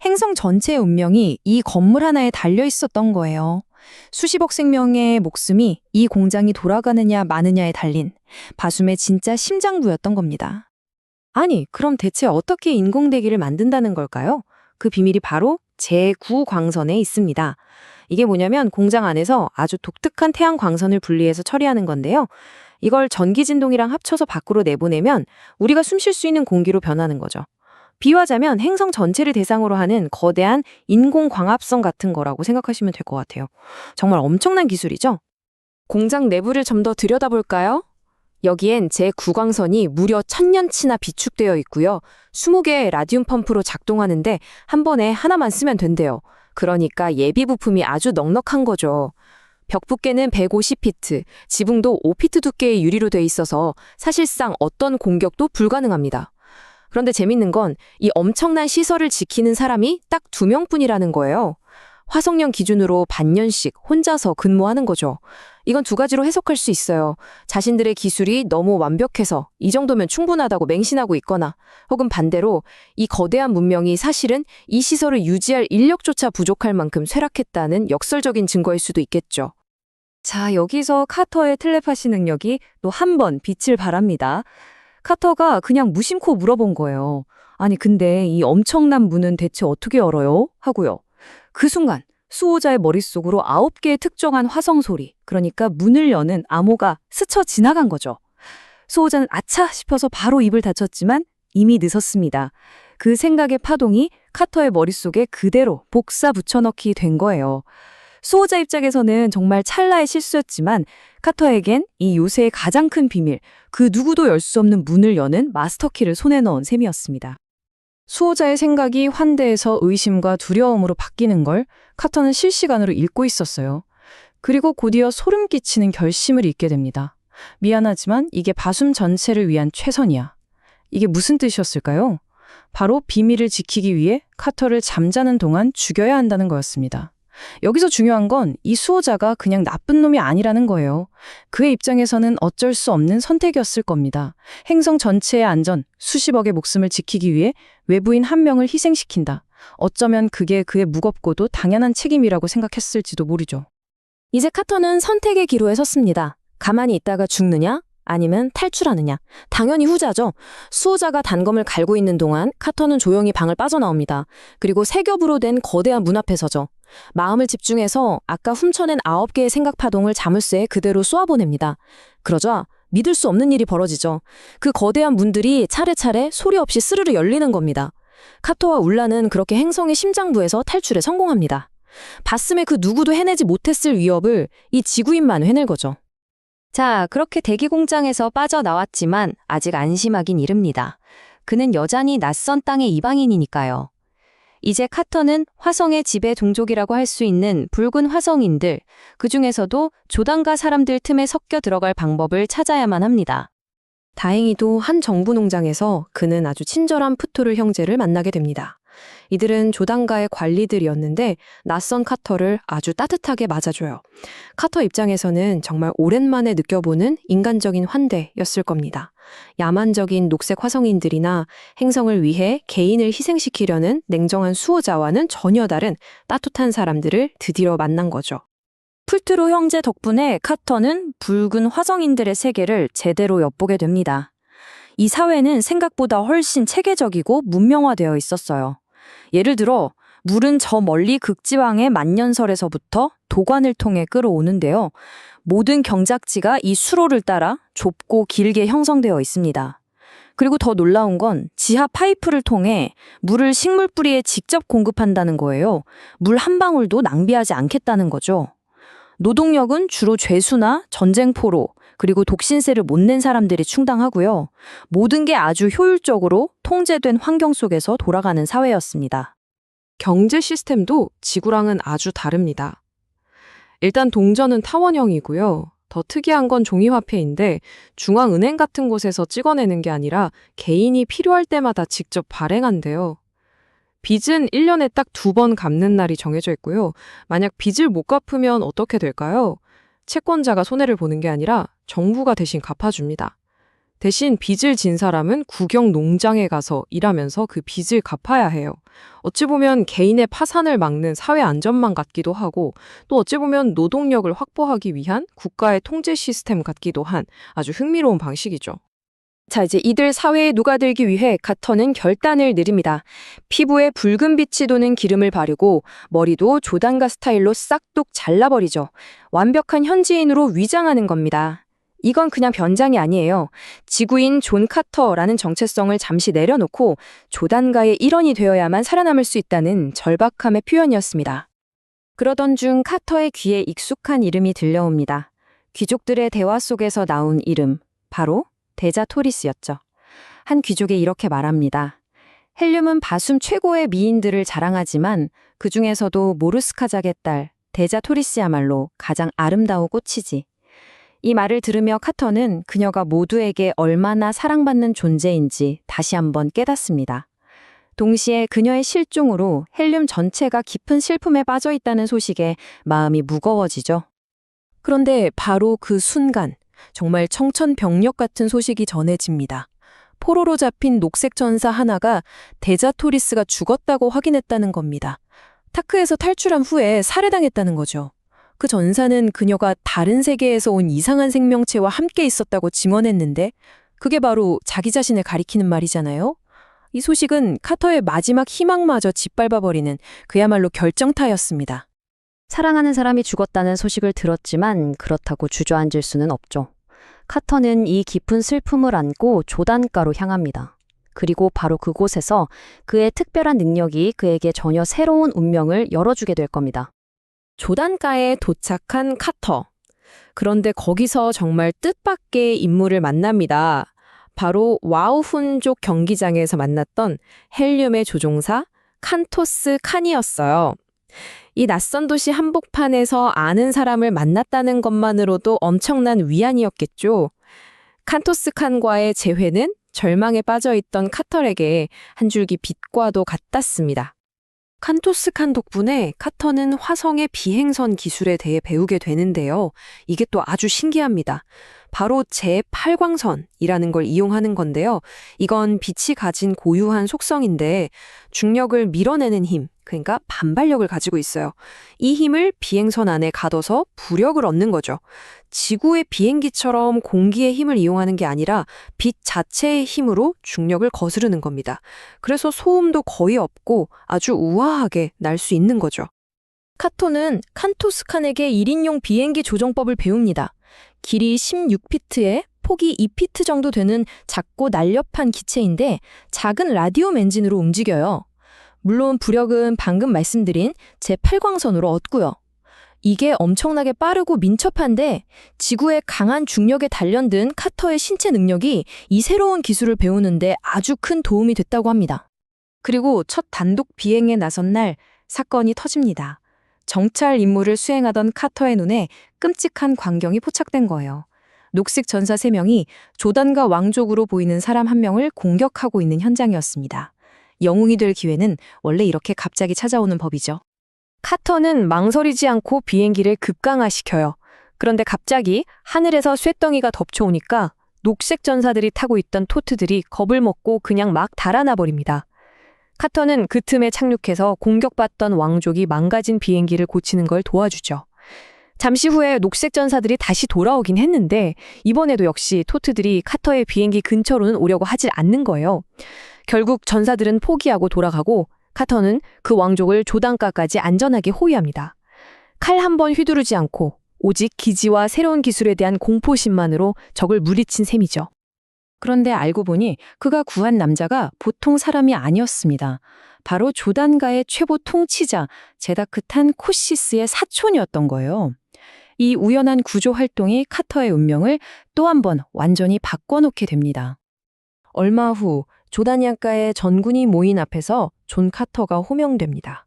S5: 행성 전체의 운명이 이 건물 하나에 달려 있었던 거예요. 수십억 생명의 목숨이 이 공장이 돌아가느냐 마느냐에 달린 바숨의 진짜 심장부였던 겁니다. 아니, 그럼 대체 어떻게 인공대기를 만든다는 걸까요? 그 비밀이 바로 제9광선에 있습니다. 이게 뭐냐면 공장 안에서 아주 독특한 태양 광선을 분리해서 처리하는 건데요. 이걸 전기 진동이랑 합쳐서 밖으로 내보내면 우리가 숨 쉴 수 있는 공기로 변하는 거죠. 비유하자면 행성 전체를 대상으로 하는 거대한 인공광합성 같은 거라고 생각하시면 될 것 같아요. 정말 엄청난 기술이죠? 공장 내부를 좀 더 들여다볼까요? 여기엔 제9광선이 무려 1000년치나 비축되어 있고요. 20개의 라디움 펌프로 작동하는데 한 번에 하나만 쓰면 된대요. 그러니까 예비 부품이 아주 넉넉한 거죠. 벽 두께는 150피트, 지붕도 5피트 두께의 유리로 돼 있어서 사실상 어떤 공격도 불가능합니다. 그런데 재밌는 건 이 엄청난 시설을 지키는 사람이 딱 2명뿐이라는 거예요. 화성년 기준으로 반년씩 혼자서 근무하는 거죠. 이건 두 가지로 해석할 수 있어요. 자신들의 기술이 너무 완벽해서 이 정도면 충분하다고 맹신하고 있거나, 혹은 반대로 이 거대한 문명이 사실은 이 시설을 유지할 인력조차 부족할 만큼 쇠락했다는 역설적인 증거일 수도 있겠죠. 자, 여기서 카터의 텔레파시 능력이 또 한 번 빛을 발합니다. 카터가 그냥 무심코 물어본 거예요. 아니, 근데 이 엄청난 문은 대체 어떻게 열어요? 하고요. 그 순간 수호자의 머릿속으로 9개의 특정한 화성 소리, 그러니까 문을 여는 암호가 스쳐 지나간 거죠. 수호자는 아차 싶어서 바로 입을 닫혔지만 이미 늦었습니다. 그 생각의 파동이 카터의 머릿속에 그대로 복사 붙여넣기 된 거예요. 수호자 입장에서는 정말 찰나의 실수였지만 카터에겐 이 요새의 가장 큰 비밀, 그 누구도 열 수 없는 문을 여는 마스터키를 손에 넣은 셈이었습니다. 수호자의 생각이 환대에서 의심과 두려움으로 바뀌는 걸 카터는 실시간으로 읽고 있었어요. 그리고 곧이어 소름 끼치는 결심을 잊게 됩니다. 미안하지만 이게 바숨 전체를 위한 최선이야. 이게 무슨 뜻이었을까요? 바로 비밀을 지키기 위해 카터를 잠자는 동안 죽여야 한다는 거였습니다. 여기서 중요한 건 이 수호자가 그냥 나쁜 놈이 아니라는 거예요. 그의 입장에서는 어쩔 수 없는 선택이었을 겁니다. 행성 전체의 안전, 수십억의 목숨을 지키기 위해 외부인 한 명을 희생시킨다. 어쩌면 그게 그의 무겁고도 당연한 책임이라고 생각했을지도 모르죠. 이제 카터는 선택의 기로에 섰습니다. 가만히 있다가 죽느냐? 아니면 탈출하느냐? 당연히 후자죠. 수호자가 단검을 갈고 있는 동안 카터는 조용히 방을 빠져나옵니다. 그리고 세 겹으로 된 거대한 문 앞에 서죠. 마음을 집중해서 아까 훔쳐낸 9개의 생각 파동을 자물쇠에 그대로 쏘아보냅니다. 그러자 믿을 수 없는 일이 벌어지죠. 그 거대한 문들이 차례차례 소리 없이 스르르 열리는 겁니다. 카터와 울라는 그렇게 행성의 심장부에서 탈출에 성공합니다. 바슴의 그 누구도 해내지 못했을 위협을 이 지구인만 해낼 거죠. 자, 그렇게 대기 공장에서 빠져나왔지만 아직 안심하긴 이릅니다. 그는 여전히 낯선 땅의 이방인이니까요. 이제 카터는 화성의 지배 동족이라고 할 수 있는 붉은 화성인들, 그중에서도 조단가 사람들 틈에 섞여 들어갈 방법을 찾아야만 합니다. 다행히도 한 정부 농장에서 그는 아주 친절한 푸토르 형제를 만나게 됩니다.
S6: 이들은 조단가의 관리들이었는데 낯선 카터를 아주 따뜻하게 맞아줘요. 카터 입장에서는 정말 오랜만에 느껴보는 인간적인 환대였을 겁니다. 야만적인 녹색 화성인들이나 행성을 위해 개인을 희생시키려는 냉정한 수호자와는 전혀 다른 따뜻한 사람들을 드디어 만난 거죠.
S5: 풀트로 형제 덕분에 카터는 붉은 화성인들의 세계를 제대로 엿보게 됩니다. 이 사회는 생각보다 훨씬 체계적이고 문명화되어 있었어요. 예를 들어 물은 저 멀리 극지방의 만년설에서부터 도관을 통해 끌어오는데요. 모든 경작지가 이 수로를 따라 좁고 길게 형성되어 있습니다. 그리고 더 놀라운 건 지하 파이프를 통해 물을 식물 뿌리에 직접 공급한다는 거예요. 물 한 방울도 낭비하지 않겠다는 거죠. 노동력은 주로 죄수나 전쟁포로 그리고 독신세를 못 낸 사람들이 충당하고요. 모든 게 아주 효율적으로 통제된 환경 속에서 돌아가는 사회였습니다.
S6: 경제 시스템도 지구랑은 아주 다릅니다. 일단 동전은 타원형이고요. 더 특이한 건 종이화폐인데 중앙은행 같은 곳에서 찍어내는 게 아니라 개인이 필요할 때마다 직접 발행한대요. 빚은 1년에 딱 2번 갚는 날이 정해져 있고요. 만약 빚을 못 갚으면 어떻게 될까요? 채권자가 손해를 보는 게 아니라 정부가 대신 갚아줍니다. 대신 빚을 진 사람은 국영 농장에 가서 일하면서 그 빚을 갚아야 해요. 어찌 보면 개인의 파산을 막는 사회 안전망 같기도 하고 또 어찌 보면 노동력을 확보하기 위한 국가의 통제 시스템 같기도 한 아주 흥미로운 방식이죠.
S5: 자, 이제 이들 사회에 녹아들기 위해 카터는 결단을 내립니다. 피부에 붉은 빛이 도는 기름을 바르고 머리도 조단가 스타일로 싹둑 잘라버리죠. 완벽한 현지인으로 위장하는 겁니다. 이건 그냥 변장이 아니에요. 지구인 존 카터라는 정체성을 잠시 내려놓고 조단가의 일원이 되어야만 살아남을 수 있다는 절박함의 표현이었습니다. 그러던 중 카터의 귀에 익숙한 이름이 들려옵니다. 귀족들의 대화 속에서 나온 이름, 바로 데자토리스였죠. 한 귀족이 이렇게 말합니다. 헬륨은 바숨 최고의 미인들을 자랑하지만 그 중에서도 모르스카작의 딸 데자토리스야말로 가장 아름다운 꽃이지. 이 말을 들으며 카터는 그녀가 모두에게 얼마나 사랑받는 존재인지 다시 한번 깨닫습니다. 동시에 그녀의 실종으로 헬륨 전체가 깊은 슬픔에 빠져 있다는 소식에 마음이 무거워지죠.
S6: 그런데 바로 그 순간 정말 청천벽력 같은 소식이 전해집니다. 포로로 잡힌 녹색 전사 하나가 데자토리스가 죽었다고 확인했다는 겁니다. 타크에서 탈출한 후에 살해당했다는 거죠. 그 전사는 그녀가 다른 세계에서 온 이상한 생명체와 함께 있었다고 증언했는데 그게 바로 자기 자신을 가리키는 말이잖아요. 이 소식은 카터의 마지막 희망마저 짓밟아버리는 그야말로 결정타였습니다.
S5: 사랑하는 사람이 죽었다는 소식을 들었지만 그렇다고 주저앉을 수는 없죠. 카터는 이 깊은 슬픔을 안고 조단가로 향합니다. 그리고 바로 그곳에서 그의 특별한 능력이 그에게 전혀 새로운 운명을 열어주게 될 겁니다.
S6: 조단가에 도착한 카터. 그런데 거기서 정말 뜻밖의 인물을 만납니다. 바로 와우훈족 경기장에서 만났던 헬륨의 조종사 칸토스 칸이었어요. 이 낯선 도시 한복판에서 아는 사람을 만났다는 것만으로도 엄청난 위안이었겠죠. 칸토스 칸과의 재회는 절망에 빠져있던 카터에게 한 줄기 빛과도 같았습니다. 칸토스 칸 덕분에 카터는 화성의 비행선 기술에 대해 배우게 되는데요. 이게 또 아주 신기합니다. 바로 제8광선이라는 걸 이용하는 건데요. 이건 빛이 가진 고유한 속성인데 중력을 밀어내는 힘, 그러니까 반발력을 가지고 있어요. 이 힘을 비행선 안에 가둬서 부력을 얻는 거죠. 지구의 비행기처럼 공기의 힘을 이용하는 게 아니라 빛 자체의 힘으로 중력을 거스르는 겁니다. 그래서 소음도 거의 없고 아주 우아하게 날 수 있는 거죠. 카토는 칸토스 칸에게 1인용 비행기 조종법을 배웁니다. 길이 16피트에 폭이 2피트 정도 되는 작고 날렵한 기체인데 작은 라디움 엔진으로 움직여요. 물론 부력은 방금 말씀드린 제8광선으로 얻고요. 이게 엄청나게 빠르고 민첩한데 지구의 강한 중력에 단련된 카터의 신체 능력이 이 새로운 기술을 배우는데 아주 큰 도움이 됐다고 합니다. 그리고 첫 단독 비행에 나선 날 사건이 터집니다. 정찰 임무를 수행하던 카터의 눈에 끔찍한 광경이 포착된 거예요. 녹색 전사 3명이 조단가 왕족으로 보이는 사람 1명을 공격하고 있는 현장이었습니다.
S5: 영웅이 될 기회는 원래 이렇게 갑자기 찾아오는 법이죠. 카터는 망설이지 않고 비행기를 급강하시켜요. 그런데 갑자기 하늘에서 쇳덩이가 덮쳐오니까 녹색 전사들이 타고 있던 토트들이 겁을 먹고 그냥 막 달아나 버립니다. 카터는 그 틈에 착륙해서 공격받던 왕족이 망가진 비행기를 고치는 걸 도와주죠. 잠시 후에 녹색 전사들이 다시 돌아오긴 했는데 이번에도 역시 토트들이 카터의 비행기 근처로는 오려고 하질 않는 거예요. 결국 전사들은 포기하고 돌아가고 카터는 그 왕족을 조단가까지 안전하게 호위합니다. 칼 한 번 휘두르지 않고 오직 기지와 새로운 기술에 대한 공포심만으로 적을 무리친 셈이죠. 그런데 알고 보니 그가 구한 남자가 보통 사람이 아니었습니다. 바로 조단가의 최고 통치자 제다크탄 코시스의 사촌이었던 거예요. 이 우연한 구조 활동이 카터의 운명을 또 한 번 완전히 바꿔놓게 됩니다. 얼마 후 조다니아가의 전군이 모인 앞에서 존 카터가 호명됩니다.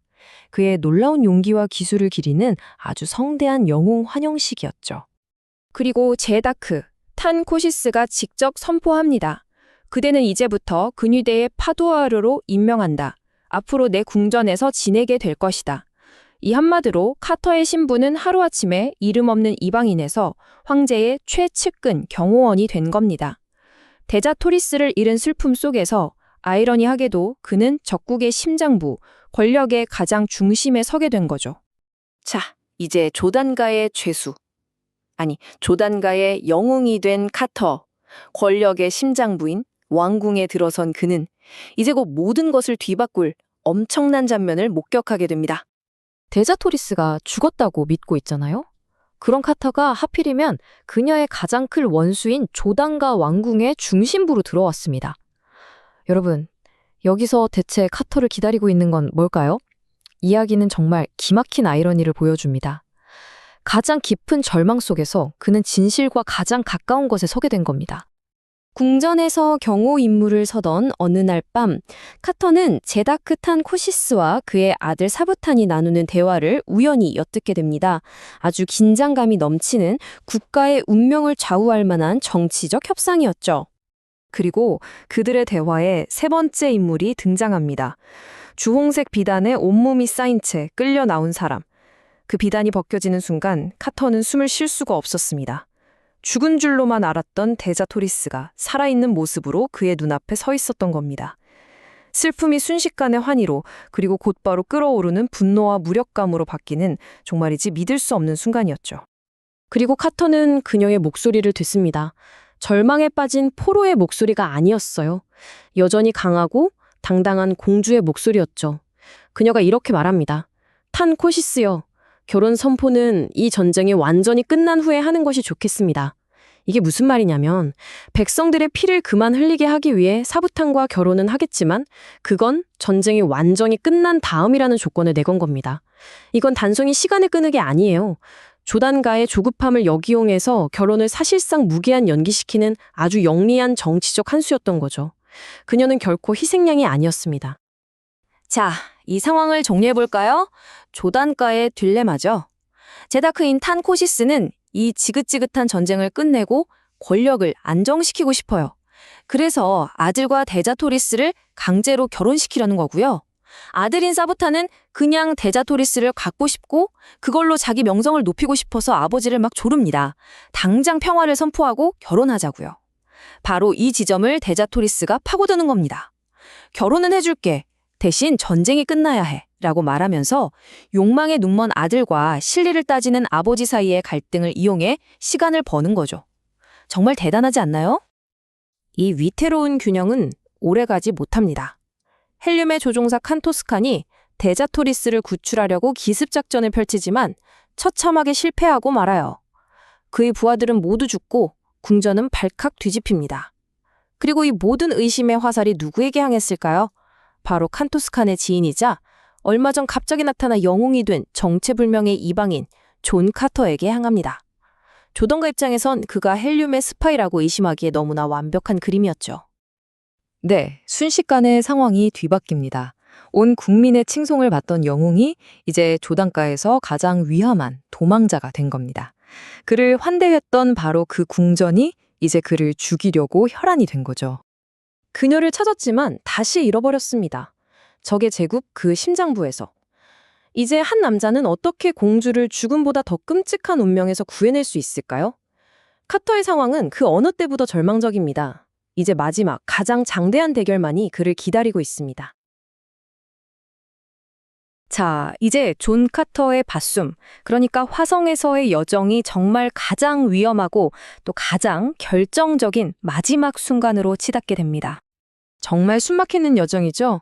S5: 그의 놀라운 용기와 기술을 기리는 아주 성대한 영웅 환영식이었죠. 그리고 제다크, 탄 코시스가 직접 선포합니다. 그대는 이제부터 근위대의 파두아르로 임명한다. 앞으로 내 궁전에서 지내게 될 것이다. 이 한마디로 카터의 신부는 하루아침에 이름 없는 이방인에서 황제의 최측근 경호원이 된 겁니다. 대자 토리스를 잃은 슬픔 속에서 아이러니하게도 그는 적국의 심장부, 권력의 가장 중심에 서게 된 거죠. 자, 이제 조단가의 죄수. 아니, 조단가의 영웅이 된 카터. 권력의 심장부인 왕궁에 들어선 그는 이제 곧 모든 것을 뒤바꿀 엄청난 장면을 목격하게 됩니다. 데자토리스가 죽었다고 믿고 있잖아요? 그런 카터가 하필이면 그녀의 가장 큰 원수인 조단가 왕궁의 중심부로 들어왔습니다. 여러분, 여기서 대체 카터를 기다리고 있는 건 뭘까요? 이야기는 정말 기막힌 아이러니를 보여줍니다. 가장 깊은 절망 속에서 그는 진실과 가장 가까운 곳에 서게 된 겁니다. 궁전에서 경호 임무를 서던 어느 날 밤, 카터는 제다크탄 코시스와 그의 아들 사부탄이 나누는 대화를 우연히 엿듣게 됩니다. 아주 긴장감이 넘치는 국가의 운명을 좌우할 만한 정치적 협상이었죠. 그리고 그들의 대화에 세 번째 인물이 등장합니다. 주홍색 비단에 온몸이 쌓인 채 끌려 나온 사람. 그 비단이 벗겨지는 순간 카터는 숨을 쉴 수가 없었습니다. 죽은 줄로만 알았던 데자토리스가 살아있는 모습으로 그의 눈앞에 서 있었던 겁니다. 슬픔이 순식간에 환희로 그리고 곧바로 끓어오르는 분노와 무력감으로 바뀌는 정말이지 믿을 수 없는 순간이었죠. 그리고 카터는 그녀의 목소리를 듣습니다. 절망에 빠진 포로의 목소리가 아니었어요. 여전히 강하고 당당한 공주의 목소리였죠. 그녀가 이렇게 말합니다. 탄 코시스여, 결혼 선포는 이 전쟁이 완전히 끝난 후에 하는 것이 좋겠습니다. 이게 무슨 말이냐면 백성들의 피를 그만 흘리게 하기 위해 사부탄과 결혼은 하겠지만 그건 전쟁이 완전히 끝난 다음이라는 조건을 내건 겁니다. 이건 단순히 시간을 끄는 게 아니에요. 조단가의 조급함을 역이용해서 결혼을 사실상 무기한 연기시키는 아주 영리한 정치적 한 수였던 거죠. 그녀는 결코 희생양이 아니었습니다. 자, 이 상황을 정리해볼까요? 조단가의 딜레마죠. 제다크인 탄 코시스는 이 지긋지긋한 전쟁을 끝내고 권력을 안정시키고 싶어요. 그래서 아들과 데자토리스를 강제로 결혼시키려는 거고요. 아들인 사부타는 그냥 데자토리스를 갖고 싶고 그걸로 자기 명성을 높이고 싶어서 아버지를 막 조릅니다. 당장 평화를 선포하고 결혼하자고요. 바로 이 지점을 데자토리스가 파고드는 겁니다. 결혼은 해줄게. 대신 전쟁이 끝나야 해. 라고 말하면서 욕망에 눈먼 아들과 실리를 따지는 아버지 사이의 갈등을 이용해 시간을 버는 거죠. 정말 대단하지 않나요? 이 위태로운 균형은 오래가지 못합니다. 헬륨의 조종사 칸토스칸이 데자토리스를 구출하려고 기습작전을 펼치지만 처참하게 실패하고 말아요. 그의 부하들은 모두 죽고 궁전은 발칵 뒤집힙니다. 그리고 이 모든 의심의 화살이 누구에게 향했을까요? 바로 칸토스칸의 지인이자 얼마 전 갑자기 나타나 영웅이 된 정체불명의 이방인 존 카터에게 향합니다. 조던가 입장에선 그가 헬륨의 스파이라고 의심하기에 너무나 완벽한 그림이었죠. 네, 순식간에 상황이 뒤바뀝니다. 온 국민의 칭송을 받던 영웅이 이제 조단가에서 가장 위험한 도망자가 된 겁니다. 그를 환대했던 바로 그 궁전이 이제 그를 죽이려고 혈안이 된 거죠. 그녀를 찾았지만 다시 잃어버렸습니다. 적의 제국 그 심장부에서. 이제 한 남자는 어떻게 공주를 죽음보다 더 끔찍한 운명에서 구해낼 수 있을까요? 카터의 상황은 그 어느 때보다 절망적입니다. 이제 마지막 가장 장대한 대결만이 그를 기다리고 있습니다. 자, 이제 존 카터의 봤숨, 그러니까 화성에서의 여정이 정말 가장 위험하고 또 가장 결정적인 마지막 순간으로 치닫게 됩니다. 정말 숨막히는 여정이죠?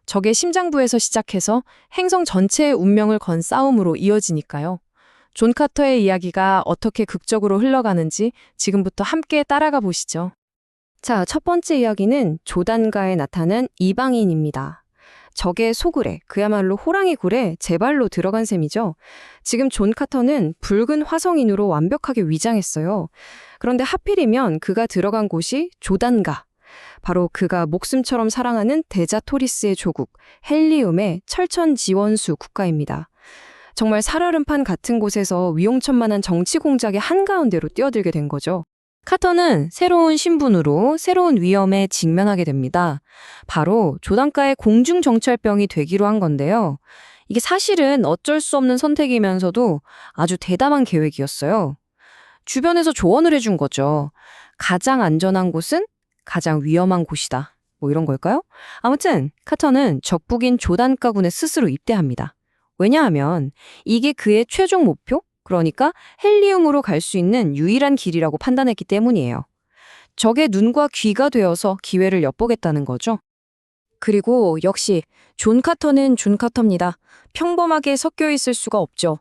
S5: 적의 심장부에서 시작해서 행성 전체의 운명을 건 싸움으로 이어지니까요. 존 카터의 이야기가 어떻게 극적으로 흘러가는지 지금부터 함께 따라가 보시죠. 자, 첫 번째 이야기는 조단가에 나타난 이방인입니다. 적의 소굴에, 그야말로 호랑이 굴에 제 발로 들어간 셈이죠. 지금 존 카터는 붉은 화성인으로 완벽하게 위장했어요. 그런데 하필이면 그가 들어간 곳이 조단가. 바로 그가 목숨처럼 사랑하는 데자토리스의 조국, 헬리움의 철천지원수 국가입니다. 정말 살얼음판 같은 곳에서 위용천만한 정치 공작의 한가운데로 뛰어들게 된 거죠. 카터는 새로운 신분으로 새로운 위험에 직면하게 됩니다. 바로 조단가의 공중정찰병이 되기로 한 건데요. 이게 사실은 어쩔 수 없는 선택이면서도 아주 대담한 계획이었어요. 주변에서 조언을 해준 거죠. 가장 안전한 곳은 가장 위험한 곳이다. 뭐 이런 걸까요? 아무튼 카터는 적국인 조단가군에 스스로 입대합니다. 왜냐하면 이게 그의 최종 목표? 그러니까 헬리움으로 갈 수 있는 유일한 길이라고 판단했기 때문이에요. 적의 눈과 귀가 되어서 기회를 엿보겠다는 거죠. 그리고 역시 존 카터는 존 카터입니다. 평범하게 섞여 있을 수가 없죠.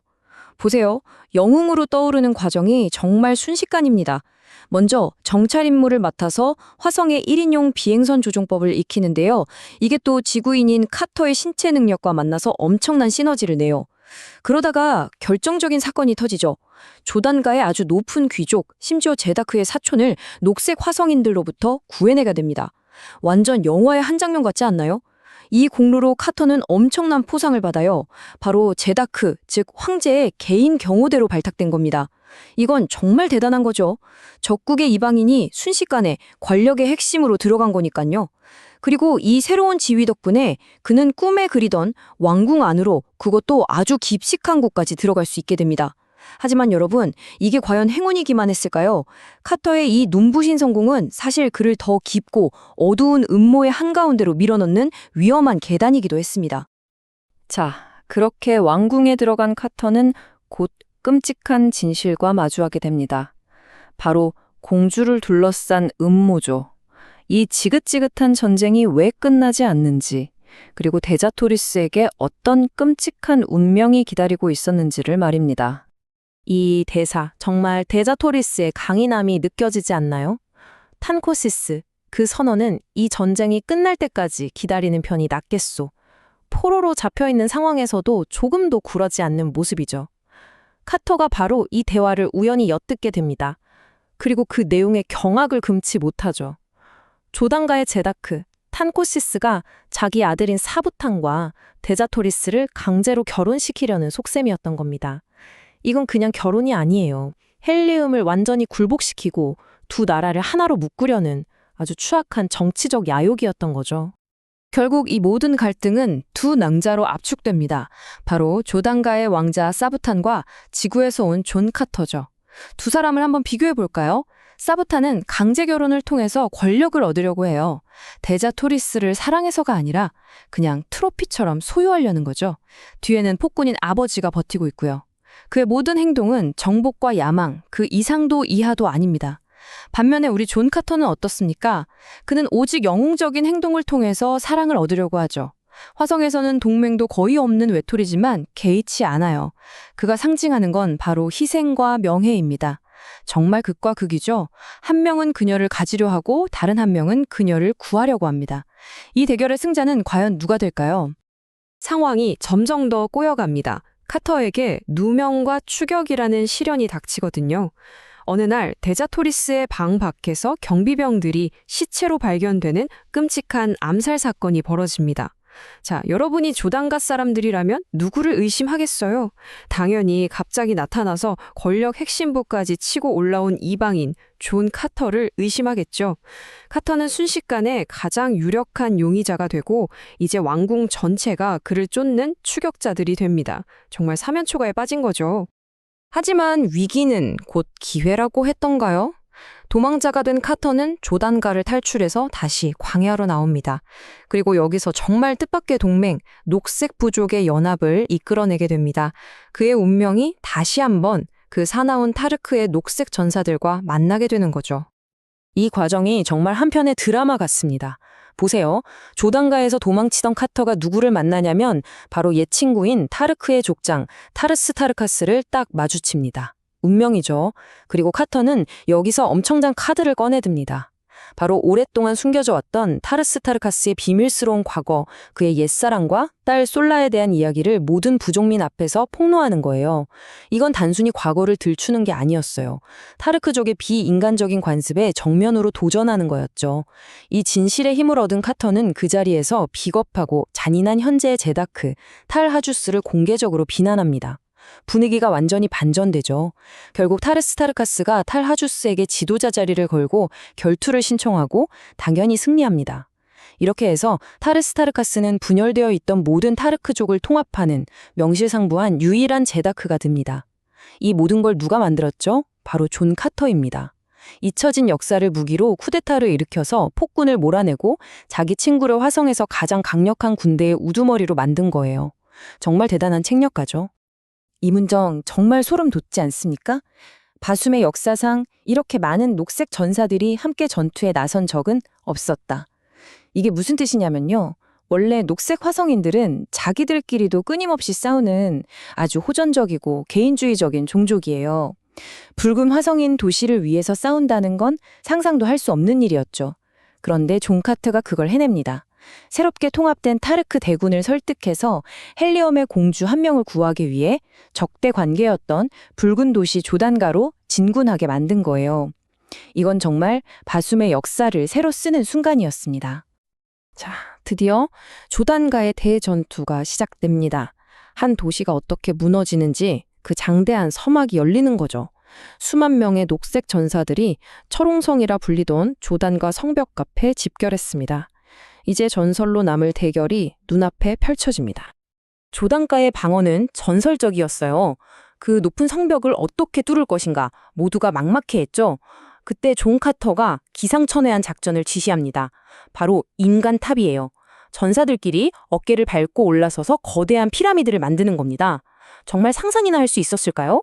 S5: 보세요. 영웅으로 떠오르는 과정이 정말 순식간입니다. 먼저 정찰 임무를 맡아서 화성의 1인용 비행선 조종법을 익히는데요. 이게 또 지구인인 카터의 신체 능력과 만나서 엄청난 시너지를 내요. 그러다가 결정적인 사건이 터지죠. 조단가의 아주 높은 귀족, 심지어 제다크의 사촌을 녹색 화성인들로부터 구해내게 됩니다. 완전 영화의 한 장면 같지 않나요? 이 공로로 카터는 엄청난 포상을 받아요. 바로 제다크, 즉 황제의 개인 경호대로 발탁된 겁니다. 이건 정말 대단한 거죠. 적국의 이방인이 순식간에 권력의 핵심으로 들어간 거니까요. 그리고 이 새로운 지위 덕분에 그는 꿈에 그리던 왕궁 안으로, 그것도 아주 깊숙한 곳까지 들어갈 수 있게 됩니다. 하지만 여러분, 이게 과연 행운이기만 했을까요? 카터의 이 눈부신 성공은 사실 그를 더 깊고 어두운 음모의 한가운데로 밀어넣는 위험한 계단이기도 했습니다. 자, 그렇게 왕궁에 들어간 카터는 곧 끔찍한 진실과 마주하게 됩니다. 바로 공주를 둘러싼 음모죠. 이 지긋지긋한 전쟁이 왜 끝나지 않는지, 그리고 데자토리스에게 어떤 끔찍한 운명이 기다리고 있었는지를 말입니다. 이 대사, 정말 데자토리스의 강인함이 느껴지지 않나요? 탄코시스, 그 선언은 이 전쟁이 끝날 때까지 기다리는 편이 낫겠소. 포로로 잡혀있는 상황에서도 조금도 굴하지 않는 모습이죠. 카터가 바로 이 대화를 우연히 엿듣게 됩니다. 그리고 그 내용의 경악을 금치 못하죠. 조단가의 제다크, 탄코시스가 자기 아들인 사부탄과 데자토리스를 강제로 결혼시키려는 속셈이었던 겁니다. 이건 그냥 결혼이 아니에요. 헬리움을 완전히 굴복시키고 두 나라를 하나로 묶으려는 아주 추악한 정치적 야욕이었던 거죠. 결국 이 모든 갈등은 두 낭자로 압축됩니다. 바로 조단가의 왕자 사부탄과 지구에서 온 존 카터죠. 두 사람을 한번 비교해 볼까요? 사부탄은 강제 결혼을 통해서 권력을 얻으려고 해요. 데자토리스를 사랑해서가 아니라 그냥 트로피처럼 소유하려는 거죠. 뒤에는 폭군인 아버지가 버티고 있고요. 그의 모든 행동은 정복과 야망, 그 이상도 이하도 아닙니다. 반면에 우리 존 카터는 어떻습니까? 그는 오직 영웅적인 행동을 통해서 사랑을 얻으려고 하죠. 화성에서는 동맹도 거의 없는 외톨이지만 개의치 않아요. 그가 상징하는 건 바로 희생과 명예입니다. 정말 극과 극이죠. 한 명은 그녀를 가지려 하고 다른 한 명은 그녀를 구하려고 합니다. 이 대결의 승자는 과연 누가 될까요? 상황이 점점 더 꼬여갑니다. 카터에게 누명과 추격이라는 시련이 닥치거든요. 어느 날 데자토리스의 방 밖에서 경비병들이 시체로 발견되는 끔찍한 암살 사건이 벌어집니다.
S6: 자, 여러분이 조단가 사람들이라면 누구를 의심하겠어요? 당연히 갑자기 나타나서 권력 핵심부까지 치고 올라온 이방인 존 카터를 의심하겠죠. 카터는 순식간에 가장 유력한 용의자가 되고 이제 왕궁 전체가 그를 쫓는 추격자들이 됩니다. 정말 사면초가에 빠진 거죠. 하지만 위기는 곧 기회라고 했던가요? 도망자가 된 카터는 조단가를 탈출해서 다시 광야로 나옵니다. 그리고 여기서 정말 뜻밖의 동맹, 녹색 부족의 연합을 이끌어내게 됩니다. 그의 운명이 다시 한번 그 사나운 타르크의 녹색 전사들과 만나게 되는 거죠. 이 과정이 정말 한편의 드라마 같습니다. 보세요. 조단가에서 도망치던 카터가 누구를 만나냐면 바로 옛 친구인 타르크의 족장 타르스 타르카스를 딱 마주칩니다. 운명이죠. 그리고 카터는 여기서 엄청난 카드를 꺼내듭니다. 바로 오랫동안 숨겨져 왔던 타르스 타르카스의 비밀스러운 과거, 그의 옛사랑과 딸 솔라에 대한 이야기를 모든 부족민 앞에서 폭로하는 거예요. 이건 단순히 과거를 들추는 게 아니었어요. 타르크족의 비인간적인 관습에 정면으로 도전하는 거였죠. 이 진실의 힘을 얻은 카터는 그 자리에서 비겁하고 잔인한 현재의 제다크, 탈하주스를 공개적으로 비난합니다. 분위기가 완전히 반전되죠. 결국 타르스 타르카스가 탈하주스에게 지도자 자리를 걸고 결투를 신청하고 당연히 승리합니다. 이렇게 해서 타르스 타르카스는 분열되어 있던 모든 타르크족을 통합하는 명실상부한 유일한 제다크가 됩니다. 이 모든 걸 누가 만들었죠? 바로 존 카터입니다. 잊혀진 역사를 무기로 쿠데타를 일으켜서 폭군을 몰아내고 자기 친구를 화성에서 가장 강력한 군대의 우두머리로 만든 거예요. 정말 대단한 책략가죠. 이문정 정말 소름 돋지 않습니까? 바숨의 역사상 이렇게 많은 녹색 전사들이 함께 전투에 나선 적은 없었다. 이게 무슨 뜻이냐면요. 원래 녹색 화성인들은 자기들끼리도 끊임없이 싸우는 아주 호전적이고 개인주의적인 종족이에요. 붉은 화성인 도시를 위해서 싸운다는 건 상상도 할 수 없는 일이었죠. 그런데 존 카트가 그걸 해냅니다. 새롭게 통합된 타르크 대군을 설득해서 헬리엄의 공주 한 명을 구하기 위해 적대 관계였던 붉은 도시 조단가로 진군하게 만든 거예요. 이건 정말 바숨의 역사를 새로 쓰는 순간이었습니다. 자, 드디어 조단가의 대전투가 시작됩니다. 한 도시가 어떻게 무너지는지 그 장대한 서막이 열리는 거죠. 수만 명의 녹색 전사들이 철옹성이라 불리던 조단가 성벽 앞에 집결했습니다. 이제 전설로 남을 대결이 눈앞에 펼쳐집니다. 조단가의 방어는 전설적이었어요. 그 높은 성벽을 어떻게 뚫을 것인가 모두가 막막해했죠. 그때 존 카터가 기상천외한 작전을 지시합니다. 바로 인간탑이에요. 전사들끼리 어깨를 밟고 올라서서 거대한 피라미드를 만드는 겁니다. 정말 상상이나 할 수 있었을까요?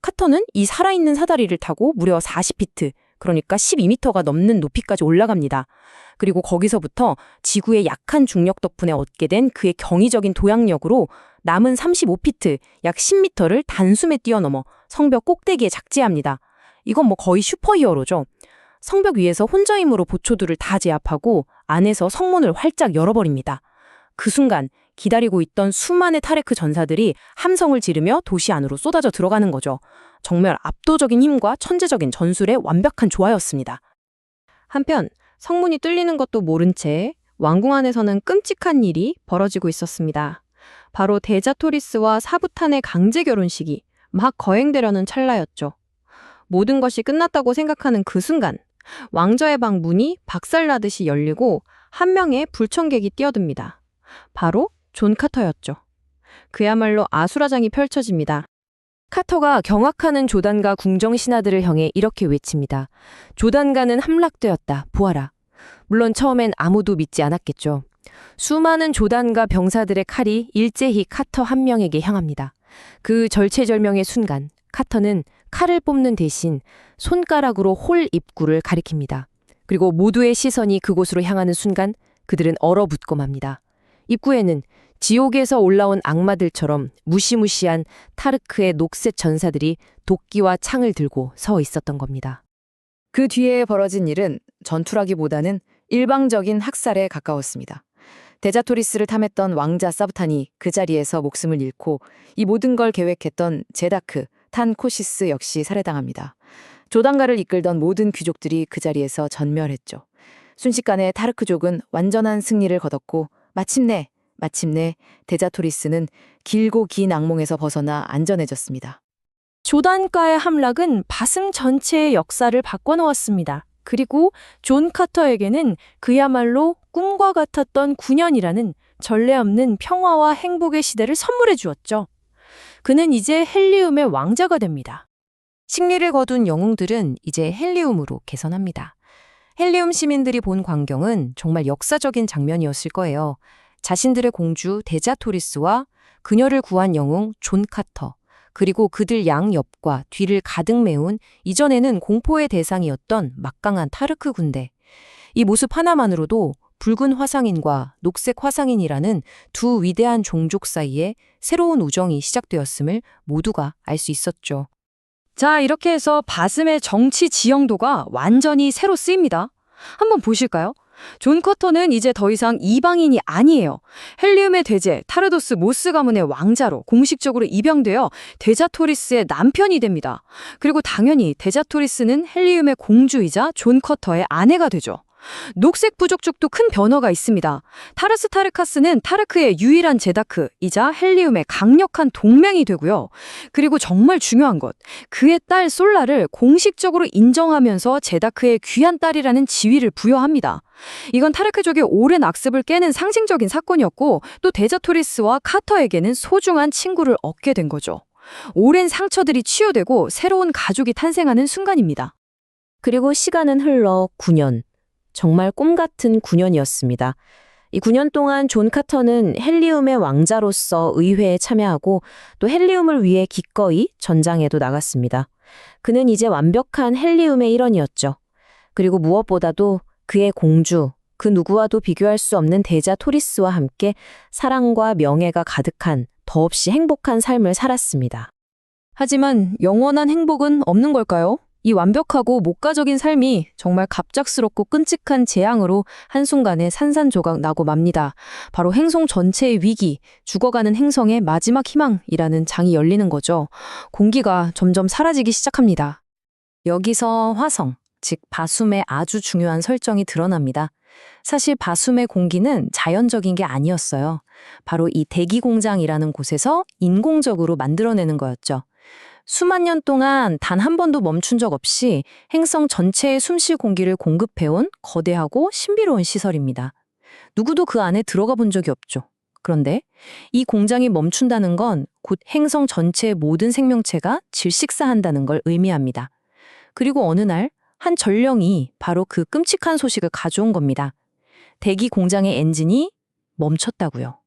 S6: 카터는 이 살아있는 사다리를 타고 무려 40피트, 그러니까 12m가 넘는 높이까지 올라갑니다. 그리고 거기서부터 지구의 약한 중력 덕분에 얻게 된 그의 경이적인 도약력으로 남은 35피트, 약 10m를 단숨에 뛰어넘어 성벽 꼭대기에 작지합니다. 이건 뭐 거의 슈퍼히어로죠. 성벽 위에서 혼자 힘으로 보초들을 다 제압하고 안에서 성문을 활짝 열어버립니다. 그 순간 기다리고 있던 수많은 타르크 전사들이 함성을 지르며 도시 안으로 쏟아져 들어가는 거죠. 정말 압도적인 힘과 천재적인 전술의 완벽한 조화였습니다. 한편 성문이 뚫리는 것도 모른 채 왕궁 안에서는 끔찍한 일이 벌어지고 있었습니다. 바로 데자토리스와 사부탄의 강제 결혼식이 막 거행되려는 찰나였죠. 모든 것이 끝났다고 생각하는 그 순간 왕좌의 방 문이 박살나듯이 열리고 한 명의 불청객이 뛰어듭니다. 바로 존 카터였죠. 그야말로 아수라장이 펼쳐집니다. 카터가 경악하는 조단가 궁정 신하들을 향해 이렇게 외칩니다. 조단가는 함락되었다. 보아라. 물론 처음엔 아무도 믿지 않았겠죠. 수많은 조단가 병사들의 칼이 일제히 카터 한 명에게 향합니다. 그 절체절명의 순간 카터는 칼을 뽑는 대신 손가락으로 홀 입구를 가리킵니다. 그리고 모두의 시선이 그곳으로 향하는 순간 그들은 얼어붙고 맙니다. 입구에는 지옥에서 올라온 악마들처럼 무시무시한 타르크의 녹색 전사들이 도끼와 창을 들고 서 있었던 겁니다. 그 뒤에 벌어진 일은 전투라기보다는 일방적인 학살에 가까웠습니다. 데자토리스를 탐했던 왕자 사부탄이 그 자리에서 목숨을 잃고 이 모든 걸 계획했던 제다크, 탄 코시스 역시 살해당합니다. 조단가를 이끌던 모든 귀족들이 그 자리에서 전멸했죠. 순식간에 타르크족은 완전한 승리를 거뒀고 마침내
S5: 마침내 데자토리스는 길고 긴 악몽에서 벗어나 안전해졌습니다. 조단가의 함락은 바슴 전체의 역사를 바꿔놓았습니다. 그리고 존 카터에게는 그야말로 꿈과 같았던 9년이라는 전례 없는 평화와 행복의 시대를 선물해 주었죠. 그는 이제 헬리움의 왕자가 됩니다. 승리를 거둔 영웅들은 이제 헬리움으로 개선합니다. 헬리움 시민들이 본 광경은 정말 역사적인 장면이었을 거예요. 자신들의 공주 데자토리스와 그녀를 구한 영웅 존 카터, 그리고 그들 양옆과 뒤를 가득 메운 이전에는 공포의 대상이었던 막강한 타르크 군대. 이 모습 하나만으로도 붉은 화상인과 녹색 화상인이라는 두 위대한 종족 사이에 새로운 우정이 시작되었음을 모두가 알 수 있었죠. 자, 이렇게 해서 바슴의 정치 지형도가 완전히 새로 쓰입니다. 한번 보실까요? 존 커터는 이제 더 이상 이방인이 아니에요. 헬리움의 대제 타르도스 모스 가문의 왕자로 공식적으로 입양되어 데자토리스의 남편이 됩니다. 그리고 당연히 데자토리스는 헬리움의 공주이자 존 커터의 아내가 되죠. 녹색 부족족도 큰 변화가 있습니다. 타르스 타르카스는 타르크의 유일한 제다크이자 헬리움의 강력한 동맹이 되고요. 그리고 정말 중요한 것, 그의 딸 솔라를 공식적으로 인정하면서 제다크의 귀한 딸이라는 지위를 부여합니다. 이건 타르크족의 오랜 악습을 깨는 상징적인 사건이었고 또 데자토리스와 카터에게는 소중한 친구를 얻게 된 거죠. 오랜 상처들이 치유되고 새로운 가족이 탄생하는 순간입니다. 그리고 시간은 흘러 9년. 정말 꿈 같은 9년이었습니다. 이 9년 동안 존 카터는 헬리움의 왕자로서 의회에 참여하고 또 헬리움을 위해 기꺼이 전장에도 나갔습니다. 그는 이제 완벽한 헬리움의 일원이었죠. 그리고 무엇보다도 그의 공주, 그 누구와도 비교할 수 없는 데자토리스와 함께 사랑과 명예가 가득한 더없이 행복한 삶을 살았습니다. 하지만 영원한 행복은 없는 걸까요? 이 완벽하고 목가적인 삶이 정말 갑작스럽고 끔찍한 재앙으로 한순간에 산산조각 나고 맙니다. 바로 행성 전체의 위기, 죽어가는 행성의 마지막 희망이라는 장이 열리는 거죠. 공기가 점점 사라지기 시작합니다. 여기서 화성, 즉 바숨의 아주 중요한 설정이 드러납니다. 사실 바숨의 공기는 자연적인 게 아니었어요. 바로 이 대기공장이라는 곳에서 인공적으로 만들어내는 거였죠. 수만 년 동안 단 한 번도 멈춘 적 없이 행성 전체에 숨쉴 공기를 공급해온 거대하고 신비로운 시설입니다. 누구도 그 안에 들어가 본 적이 없죠. 그런데 이 공장이 멈춘다는 건 곧 행성 전체의 모든 생명체가 질식사한다는 걸 의미합니다. 그리고 어느 날 한 전령이 바로 그 끔찍한 소식을 가져온 겁니다. 대기 공장의 엔진이 멈췄다고요.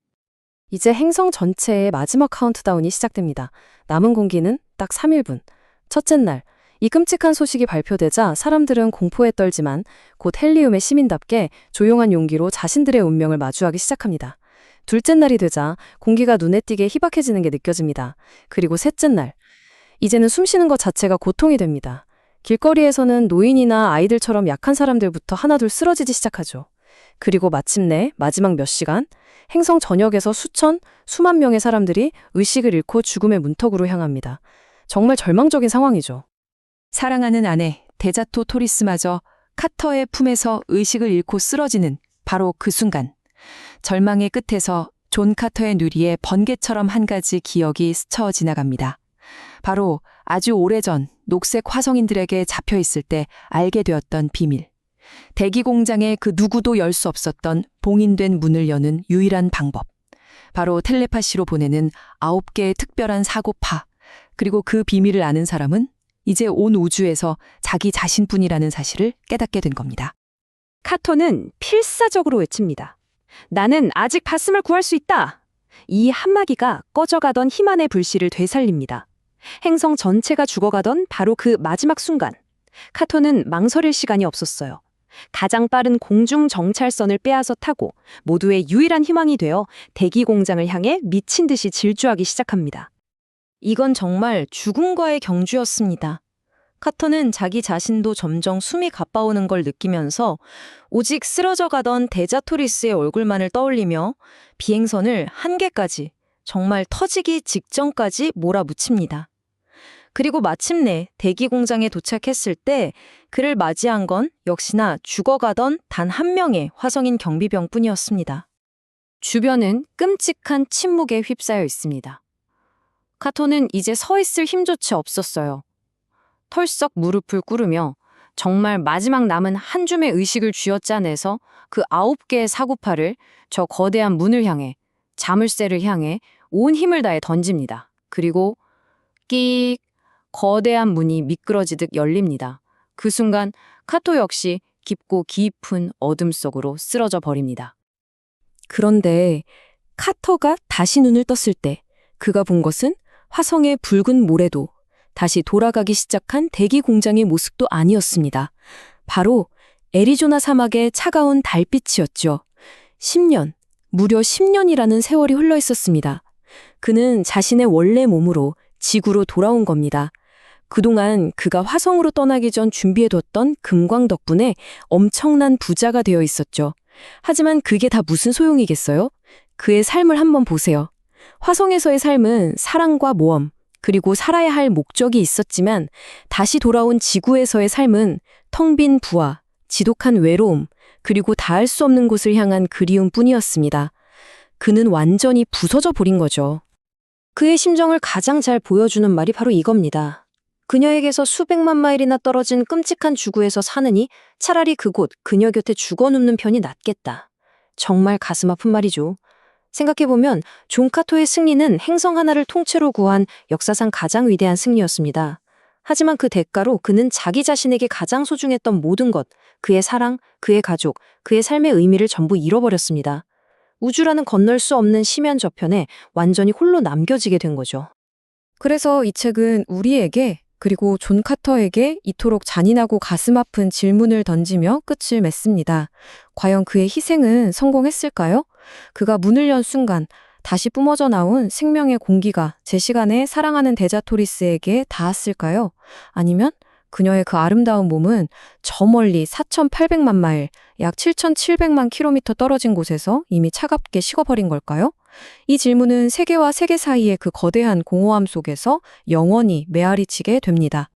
S5: 이제 행성 전체의 마지막 카운트다운이 시작됩니다. 남은 공기는 딱 3일분. 첫째 날, 이 끔찍한 소식이 발표되자 사람들은 공포에 떨지만 곧 헬리움의 시민답게 조용한 용기로 자신들의 운명을 마주하기 시작합니다. 둘째 날이 되자 공기가 눈에 띄게 희박해지는 게 느껴집니다. 그리고 셋째 날, 이제는 숨쉬는 것 자체가 고통이 됩니다. 길거리에서는 노인이나 아이들처럼 약한 사람들부터 하나둘 쓰러지기 시작하죠. 그리고 마침내 마지막 몇 시간, 행성 전역에서 수만 명의 사람들이 의식을 잃고 죽음의 문턱으로 향합니다. 정말 절망적인 상황이죠. 사랑하는 아내 데자토 토리스마저 카터의 품에서 의식을 잃고 쓰러지는 바로 그 순간. 절망의 끝에서 존 카터의 뇌리에 번개처럼 한 가지 기억이 스쳐 지나갑니다. 바로 아주 오래전 녹색 화성인들에게 잡혀 있을 때 알게 되었던 비밀. 대기 공장의 그 누구도 열 수 없었던 봉인된 문을 여는 유일한 방법. 바로 텔레파시로 보내는 9개의 특별한 사고파. 그리고 그 비밀을 아는 사람은 이제 온 우주에서 자기 자신뿐이라는 사실을 깨닫게 된 겁니다. 카터는 필사적으로 외칩니다. 나는 아직 바슴을 구할 수 있다. 이 한마디가 꺼져가던 희망의 불씨를 되살립니다. 행성 전체가 죽어가던 바로 그 마지막 순간, 카터는 망설일 시간이 없었어요. 가장 빠른 공중 정찰선을 빼앗아 타고 모두의 유일한 희망이 되어 대기 공장을 향해 미친 듯이 질주하기 시작합니다. 이건 정말 죽음과의 경주였습니다. 카터는 자기 자신도 점점 숨이 가빠오는 걸 느끼면서 오직 쓰러져 가던 데자토리스의 얼굴만을 떠올리며 비행선을 한계까지, 정말 터지기 직전까지 몰아붙입니다. 그리고 마침내 대기 공장에 도착했을 때 그를 맞이한 건 역시나 죽어가던 단 한 명의 화성인 경비병뿐이었습니다. 주변은 끔찍한 침묵에 휩싸여 있습니다. 카토는 이제 서 있을 힘조차 없었어요. 털썩 무릎을 꿇으며 정말 마지막 남은 한 줌의 의식을 쥐어짜내서 그 9개의 사구팔을 저 거대한 문을 향해, 자물쇠를 향해 온 힘을 다해 던집니다. 그리고 끼익, 거대한 문이 미끄러지듯 열립니다. 그 순간 카토 역시 깊고 깊은 어둠 속으로 쓰러져 버립니다. 그런데 카터가 다시 눈을 떴을 때 그가 본 것은 화성의 붉은 모래도 다시 돌아가기 시작한 대기 공장의 모습도 아니었습니다. 바로 애리조나 사막의 차가운 달빛이었죠. 10년, 무려 10년이라는 세월이 흘러 있었습니다. 그는 자신의 원래 몸으로 지구로 돌아온 겁니다. 그동안 그가 화성으로 떠나기 전 준비해뒀던 금광 덕분에 엄청난 부자가 되어 있었죠. 하지만 그게 다 무슨 소용이겠어요? 그의 삶을 한번 보세요. 화성에서의 삶은 사랑과 모험, 그리고 살아야 할 목적이 있었지만 다시 돌아온 지구에서의 삶은 텅 빈 부와 지독한 외로움, 그리고 닿을 수 없는 곳을 향한 그리움뿐이었습니다. 그는 완전히 부서져 버린 거죠. 그의 심정을 가장 잘 보여주는 말이 바로 이겁니다. 그녀에게서 수백만 마일이나 떨어진 끔찍한 지구에서 사느니 차라리 그곳, 그녀 곁에 죽어 눕는 편이 낫겠다. 정말 가슴 아픈 말이죠. 생각해보면 존 카토의 승리는 행성 하나를 통째로 구한 역사상 가장 위대한 승리였습니다. 하지만 그 대가로 그는 자기 자신에게 가장 소중했던 모든 것, 그의 사랑, 그의 가족, 그의 삶의 의미를 전부 잃어버렸습니다. 우주라는 건널 수 없는 심연 저편에 완전히 홀로 남겨지게 된 거죠. 그래서 이 책은 우리에게, 그리고 존 카터에게 이토록 잔인하고 가슴 아픈 질문을 던지며 끝을 맺습니다. 과연 그의 희생은 성공했을까요? 그가 문을 연 순간 다시 뿜어져 나온 생명의 공기가 제 시간에 사랑하는 데자토리스에게 닿았을까요? 아니면 그녀의 그 아름다운 몸은 저 멀리 4,800만 마일, 약 7,700만 킬로미터 떨어진 곳에서 이미 차갑게 식어버린 걸까요? 이 질문은 세계와 세계 사이의 그 거대한 공허함 속에서 영원히 메아리치게 됩니다.